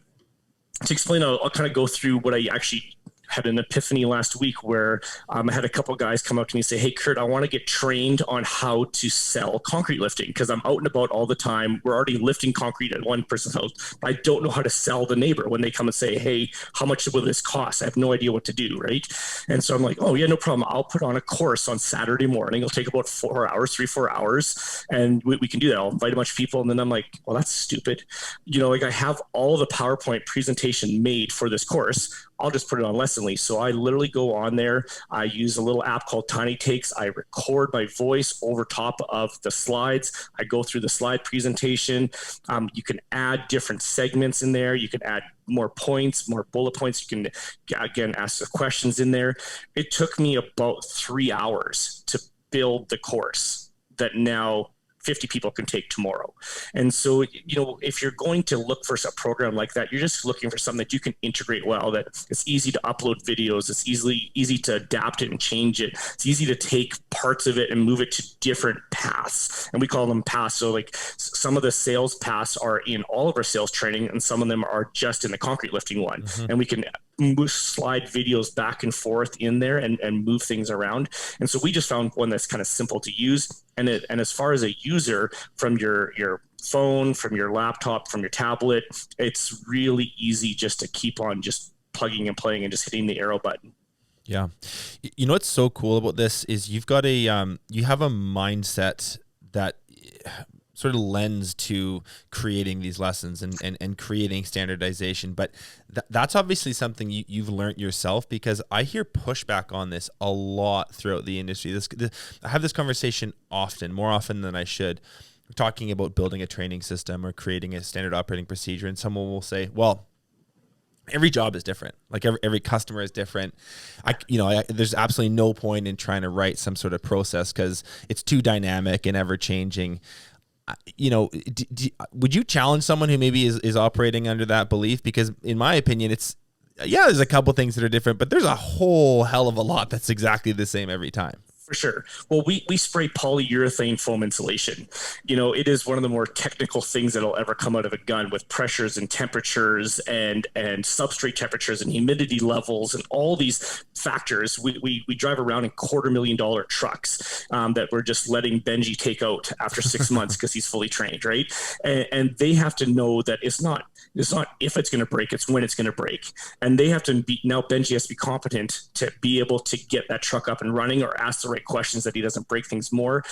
explain, I'll kind of go through what I actually had an epiphany last week where I had a couple of guys come up to me and say, hey, Curt, I want to get trained on how to sell concrete lifting because I'm out and about all the time. We're already lifting concrete at one person's house. I don't know how to sell the neighbor when they come and say, hey, how much will this cost? I have no idea what to do, right? And so I'm like, oh, yeah, no problem. I'll put on a course on Saturday morning. It'll take about 4 hours, and we can do that. I'll invite a bunch of people. And then I'm like, well, that's stupid. I have all the PowerPoint presentation made for this course. I'll just put it on Lessonly. So I literally go on there. I use a little app called Tiny Takes. I record my voice over top of the slides. I go through the slide presentation. You can add different segments in there. You can add more points, more bullet points. You can, again, ask the questions in there. It took me about 3 hours to build the course that now 50 people can take tomorrow. And so, if you're going to look for a program like that, you're just looking for something that you can integrate well, that it's easy to upload videos. It's easy to adapt it and change it. It's easy to take parts of it and move it to different paths. And we call them paths. So like some of the sales paths are in all of our sales training, and some of them are just in the concrete lifting one. And we can slide videos back and forth in there and move things around. And so we just found one that's kind of simple to use. And as far as a user, from your phone, from your laptop, from your tablet, it's really easy just to keep on just plugging and playing and just hitting the arrow button. Yeah. What's so cool about this is you've got you have a mindset that sort of lends to creating these lessons and creating standardization. But that's obviously something you've learned yourself, because I hear pushback on this a lot throughout the industry. I have this conversation more often than I should. We're talking about building a training system or creating a standard operating procedure, and someone will say, well, every job is different. Like every customer is different. There's absolutely no point in trying to write some sort of process because it's too dynamic and ever changing. Would you challenge someone who maybe is operating under that belief? Because in my opinion, there's a couple things that are different, but there's a whole hell of a lot that's exactly the same every time. For sure. Well, we spray polyurethane foam insulation. It is one of the more technical things that'll ever come out of a gun, with pressures and temperatures and substrate temperatures and humidity levels and all these factors. We drive around in $250,000 trucks that we're just letting Benji take out after 6 months because he's fully trained, right? And they have to know that it's not if it's going to break, it's when it's going to break. And they have to be, now Benji has to be competent to be able to get that truck up and running, or ask the right questions that he doesn't break things more.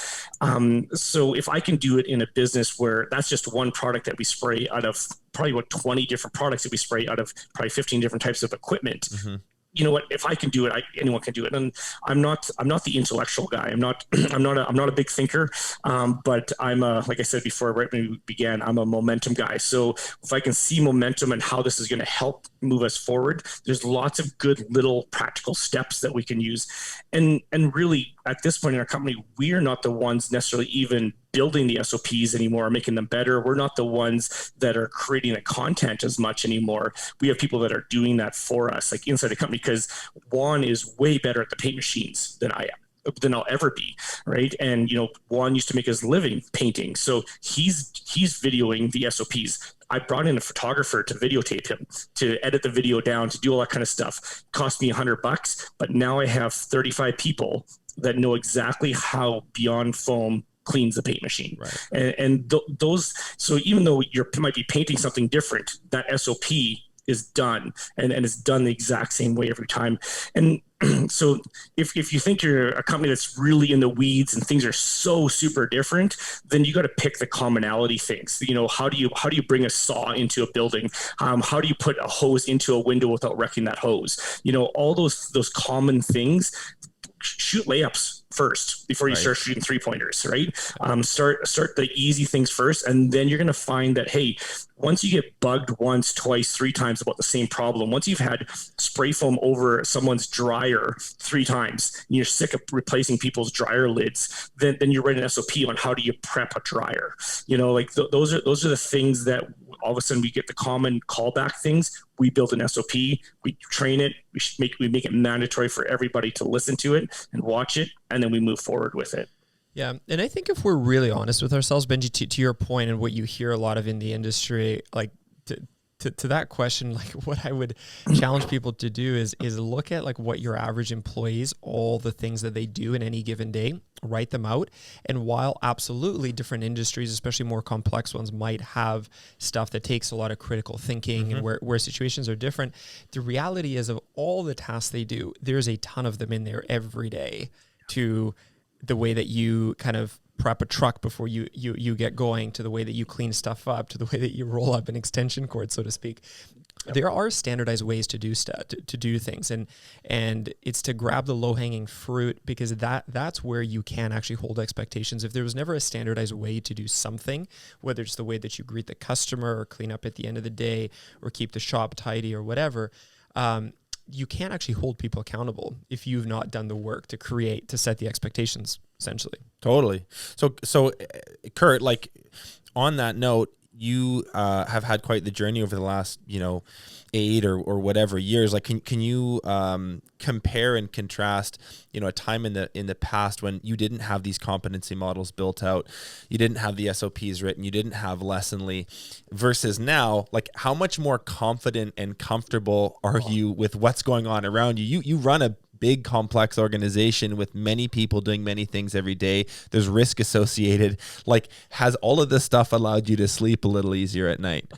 So if I can do it in a business where that's just one product that we spray out of probably about 20 different products that we spray out of probably 15 different types of equipment. Mm-hmm. You know what? If I can do it, anyone can do it. And I'm not the intellectual guy. I'm not a big thinker. But like I said before, right when we began, I'm a momentum guy. So if I can see momentum and how this is going to help move us forward, there's lots of good little practical steps that we can use. And really, at this point in our company, we are not the ones necessarily even building the SOPs anymore, making them better. We're not the ones that are creating the content as much anymore. We have people that are doing that for us, like inside the company, because Juan is way better at the paint machines than I'll ever be, right? And Juan used to make his living painting, so he's videoing the SOPs. I brought in a photographer to videotape him, to edit the video down, to do all that kind of stuff. It cost me $100, but now I have 35 people that know exactly how Beyond Foam cleans the paint machine. Right. Those, so even though you might be painting something different, that SOP is done, and it's done the exact same way every time. And so if you think you're a company that's really in the weeds and things are so super different, then you got to pick the commonality things. How do you bring a saw into a building? How do you put a hose into a window without wrecking that hose? All those common things. Shoot layups first before you start shooting 3-pointers, right? Start the easy things first, and then you're going to find that, hey, once you get bugged once, twice, 3 times about the same problem, once you've had spray foam over someone's dryer 3 times, and you're sick of replacing people's dryer lids, then you write an SOP on how do you prep a dryer. Those are the things that all of a sudden we get the common callback things. We build an SOP, we train it, we make it mandatory for everybody to listen to it and watch it, and then we move forward with it. Yeah. And I think if we're really honest with ourselves, Benji, to your point and what you hear a lot of in the industry, like to that question, like what I would challenge people to do is look at like what your average employees, all the things that they do in any given day, write them out. And while absolutely different industries, especially more complex ones, might have stuff that takes a lot of critical thinking and where situations are different, the reality is of all the tasks they do, there's a ton of them in there every day, to the way that you kind of prep a truck before you get going, to the way that you clean stuff up, to the way that you roll up an extension cord, so to speak. Yep. There are standardized ways to do stuff, to do things, and it's to grab the low-hanging fruit, because that's where you can actually hold expectations. If there was never a standardized way to do something, whether it's the way that you greet the customer or clean up at the end of the day or keep the shop tidy or whatever, you can't actually hold people accountable if you've not done the work to set the expectations, essentially. Totally. So Curt, like on that note, you have had quite the journey over the last, 8 or whatever years. Like, can you compare and contrast, a time in the past when you didn't have these competency models built out, you didn't have the SOPs written, you didn't have Lessonly, versus now? Like, how much more confident and comfortable are you with what's going on around you? You run a big complex organization with many people doing many things every day. There's risk associated. Like, has all of this stuff allowed you to sleep a little easier at night?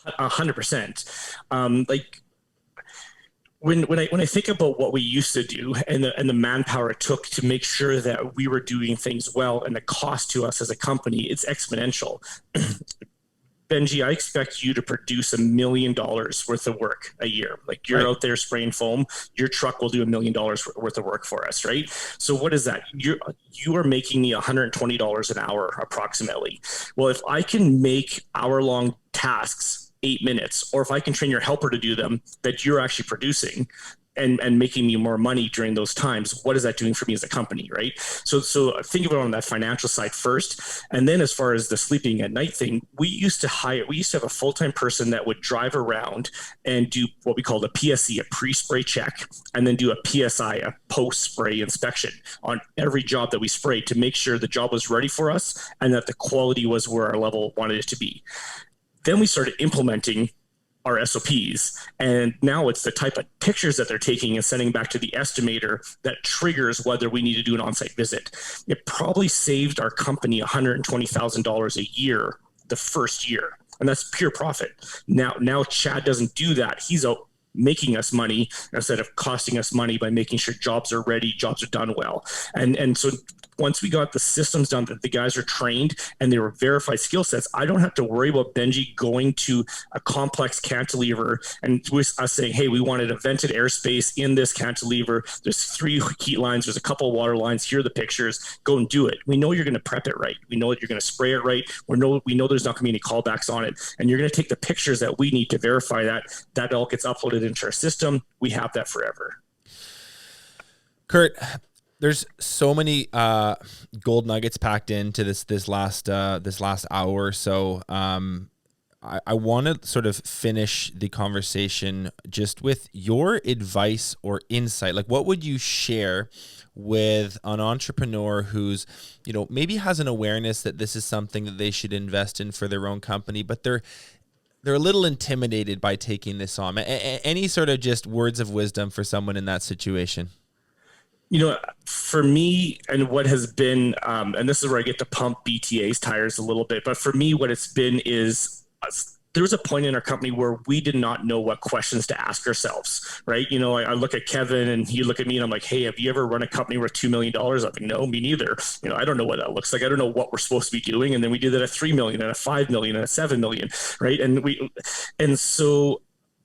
100%. Like when I think about what we used to do and the manpower it took to make sure that we were doing things well, and the cost to us as a company, it's exponential. Benji, I expect you to produce $1 million worth of work a year. Like, you're out there spraying foam, your truck will do $1 million worth of work for us, right? So what is that? You are making me $120 an hour approximately. Well, if I can make hour-long tasks 8 minutes, or if I can train your helper to do them that you're actually producing, and making me more money during those times, what is that doing for me as a company, right? So think of it on that financial side first. And then as far as the sleeping at night thing, we used to have a full-time person that would drive around and do what we call a PSE, a pre-spray check, and then do a PSI, a post-spray inspection on every job that we sprayed to make sure the job was ready for us and that the quality was where our level wanted it to be. Then we started implementing our SOPs. And now it's the type of pictures that they're taking and sending back to the estimator that triggers whether we need to do an on-site visit. It probably saved our company $120,000 a year the first year. And that's pure profit. Now Chad doesn't do that. He's out making us money instead of costing us money by making sure jobs are ready, jobs are done well. And so once we got the systems done, that the guys are trained and they were verified skill sets, I don't have to worry about Benji going to a complex cantilever and us saying, hey, we wanted a vented airspace in this cantilever. There's 3 heat lines. There's a couple of water lines. Here are the pictures. Go and do it. We know you're going to prep it right. We know that you're going to spray it right. We know there's not going to be any callbacks on it. And you're going to take the pictures that we need to verify that. That all gets uploaded into our system. We have that forever. Curt, there's so many gold nuggets packed into this last hour or so. I want to sort of finish the conversation just with your advice or insight. Like, what would you share with an entrepreneur who's, maybe has an awareness that this is something that they should invest in for their own company, but they're a little intimidated by taking this on? Any sort of just words of wisdom for someone in that situation? For me, and what has been, and this is where I get to pump BTA's tires a little bit, but for me, what it's been is there was a point in our company where we did not know what questions to ask ourselves, right? I look at Kevin and he look at me and I'm like, hey, have you ever run a company worth $2 million? I'm like, no, me neither. I don't know what that looks like. I don't know what we're supposed to be doing. And then we did that at 3 million and a 5 million and a 7 million, right? And so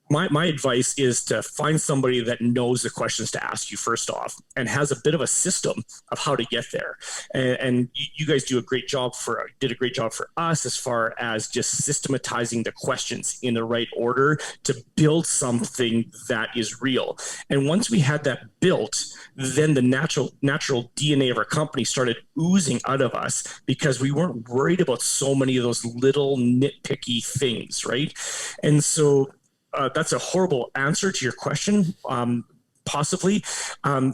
my advice is to find somebody that knows the questions to ask you first off and has a bit of a system of how to get there. And you guys did a great job for us as far as just systematizing the questions in the right order to build something that is real. And once we had that built, then the natural DNA of our company started oozing out of us because we weren't worried about so many of those little nitpicky things, right? And so that's a horrible answer to your question, possibly.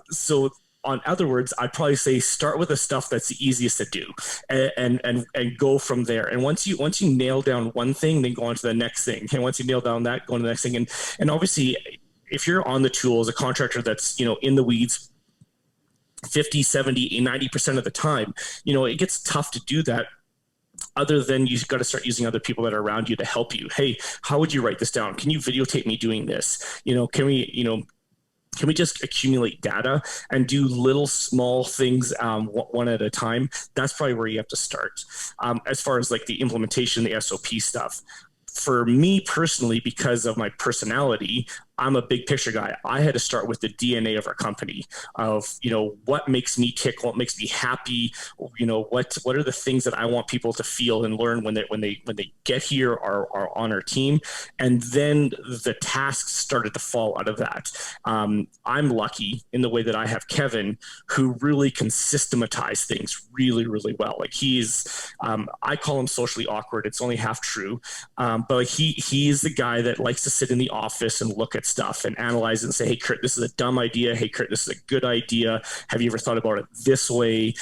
So on other words, I'd probably say start with the stuff that's the easiest to do and go from there. And once you nail down one thing, then go on to the next thing. And once you nail down that, go on to the next thing. And obviously, if you're on the tools, a contractor that's, in the weeds 50, 70, 90% of the time, it gets tough to do that. Other than you've got to start using other people that are around you to help you. Hey, how would you write this down? Can you videotape me doing this? Can we just accumulate data and do little small things one at a time? That's probably where you have to start. As far as like the implementation, the SOP stuff, for me personally, because of my personality, I'm a big picture guy. I had to start with the DNA of our company of, what makes me tick, what makes me happy, what are the things that I want people to feel and learn when they get here are on our team. And then the tasks started to fall out of that. I'm lucky in the way that I have Kevin, who really can systematize things really, really well. Like he's, I call him socially awkward. It's only half true. But he's the guy that likes to sit in the office and look at stuff and analyze it and say, hey, Curt, this is a dumb idea. Hey, Curt, this is a good idea. Have you ever thought about it this way?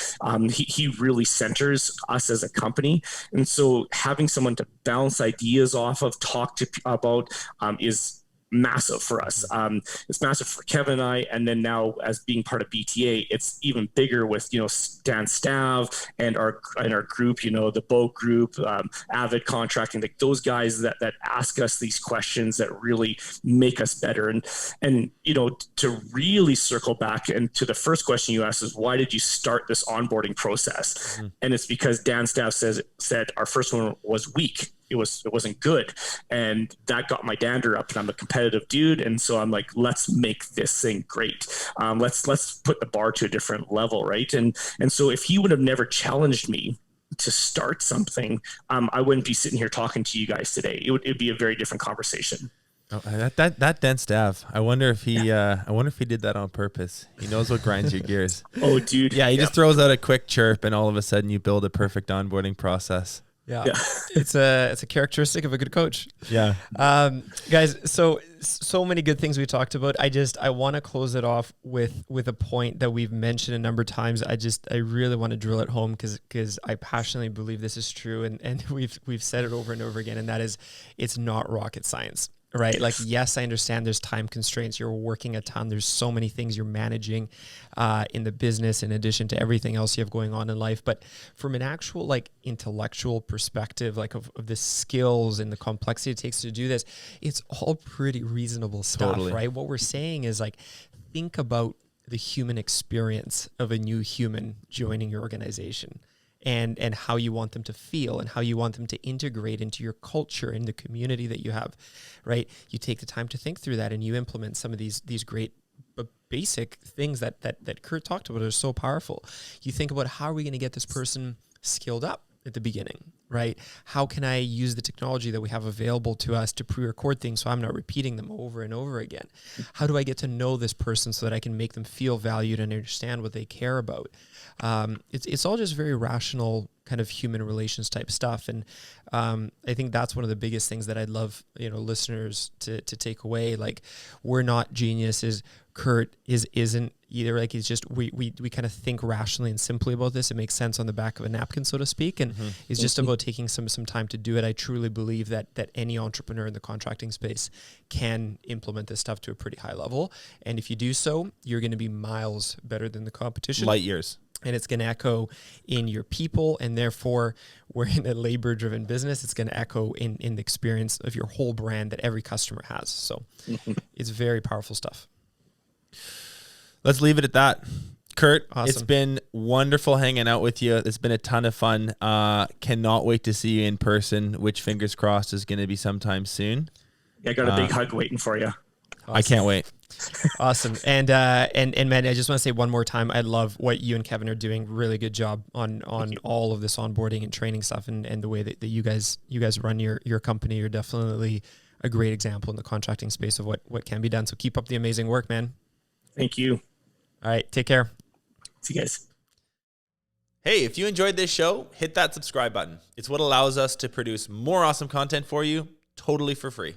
He really centers us as a company. And so having someone to bounce ideas off of, talk to about is massive for us. It's massive for Kevin and I, and then now as being part of BTA, it's even bigger with Dan Stav and our group, the boat group, Avid Contracting, like those guys that ask us these questions that really make us better. And to really circle back and to the first question you asked is, why did you start this onboarding process? Mm-hmm. And it's because Dan Stav said our first one was weak. It wasn't good. And that got my dander up, and I'm a competitive dude. And so I'm like, let's make this thing great. Let's put the bar to a different level. Right. And so if he would have never challenged me to start something, I wouldn't be sitting here talking to you guys today. It'd be a very different conversation. Oh, that dense staff. I wonder if he did that on purpose. He knows what grinds your gears. Oh, dude. Yeah, he just throws out a quick chirp, and all of a sudden you build a perfect onboarding process. Yeah. It's a characteristic of a good coach. Yeah. Guys, so many good things we talked about. I want to close it off with a point that we've mentioned a number of times. I really want to drill it home because I passionately believe this is true, and we've said it over and over again, and that is, it's not rocket science. Right. Like, yes, I understand there's time constraints. You're working a ton. There's so many things you're managing in the business in addition to everything else you have going on in life. But from an actual like intellectual perspective, like of the skills and the complexity it takes to do this, it's all pretty reasonable stuff, right? What we're saying is like, think about the human experience of a new human joining your organization. And how you want them to feel and how you want them to integrate into your culture and the community that you have, right? You take the time to think through that and you implement some of these great basic things that Curt talked about are so powerful. You think about, how are we going to get this person skilled up at the beginning, right? How can I use the technology that we have available to us to pre-record things so I'm not repeating them over and over again? How do I get to know this person so that I can make them feel valued and understand what they care about? It's all just very rational kind of human relations type stuff. And I think that's one of the biggest things that I'd love, listeners to take away. Like, we're not geniuses. Curt isn't either. Like, it's just, we kind of think rationally and simply about this. It makes sense on the back of a napkin, so to speak. And it's just about taking some time to do it. I truly believe that any entrepreneur in the contracting space can implement this stuff to a pretty high level. And if you do so, you're going to be miles better than the competition. Light years. And it's going to echo in your people. And therefore, we're in a labor-driven business. It's going to echo in the experience of your whole brand that every customer has. So it's very powerful stuff. Let's leave it at that. Curt, Awesome. It's been wonderful hanging out with you. It's been a ton of fun. Cannot wait to see you in person, which, fingers crossed, is going to be sometime soon. Yeah, I got a big hug waiting for you. Awesome. I can't wait. Awesome. And man, I just want to say one more time, I love what you and Kevin are doing. Really good job on all of this onboarding and training stuff, and the way that you guys run your company. You're definitely a great example in the contracting space of what can be done. So keep up the amazing work, man. Thank you. All right. Take care. See you guys. Hey, if you enjoyed this show, hit that subscribe button. It's what allows us to produce more awesome content for you, totally for free.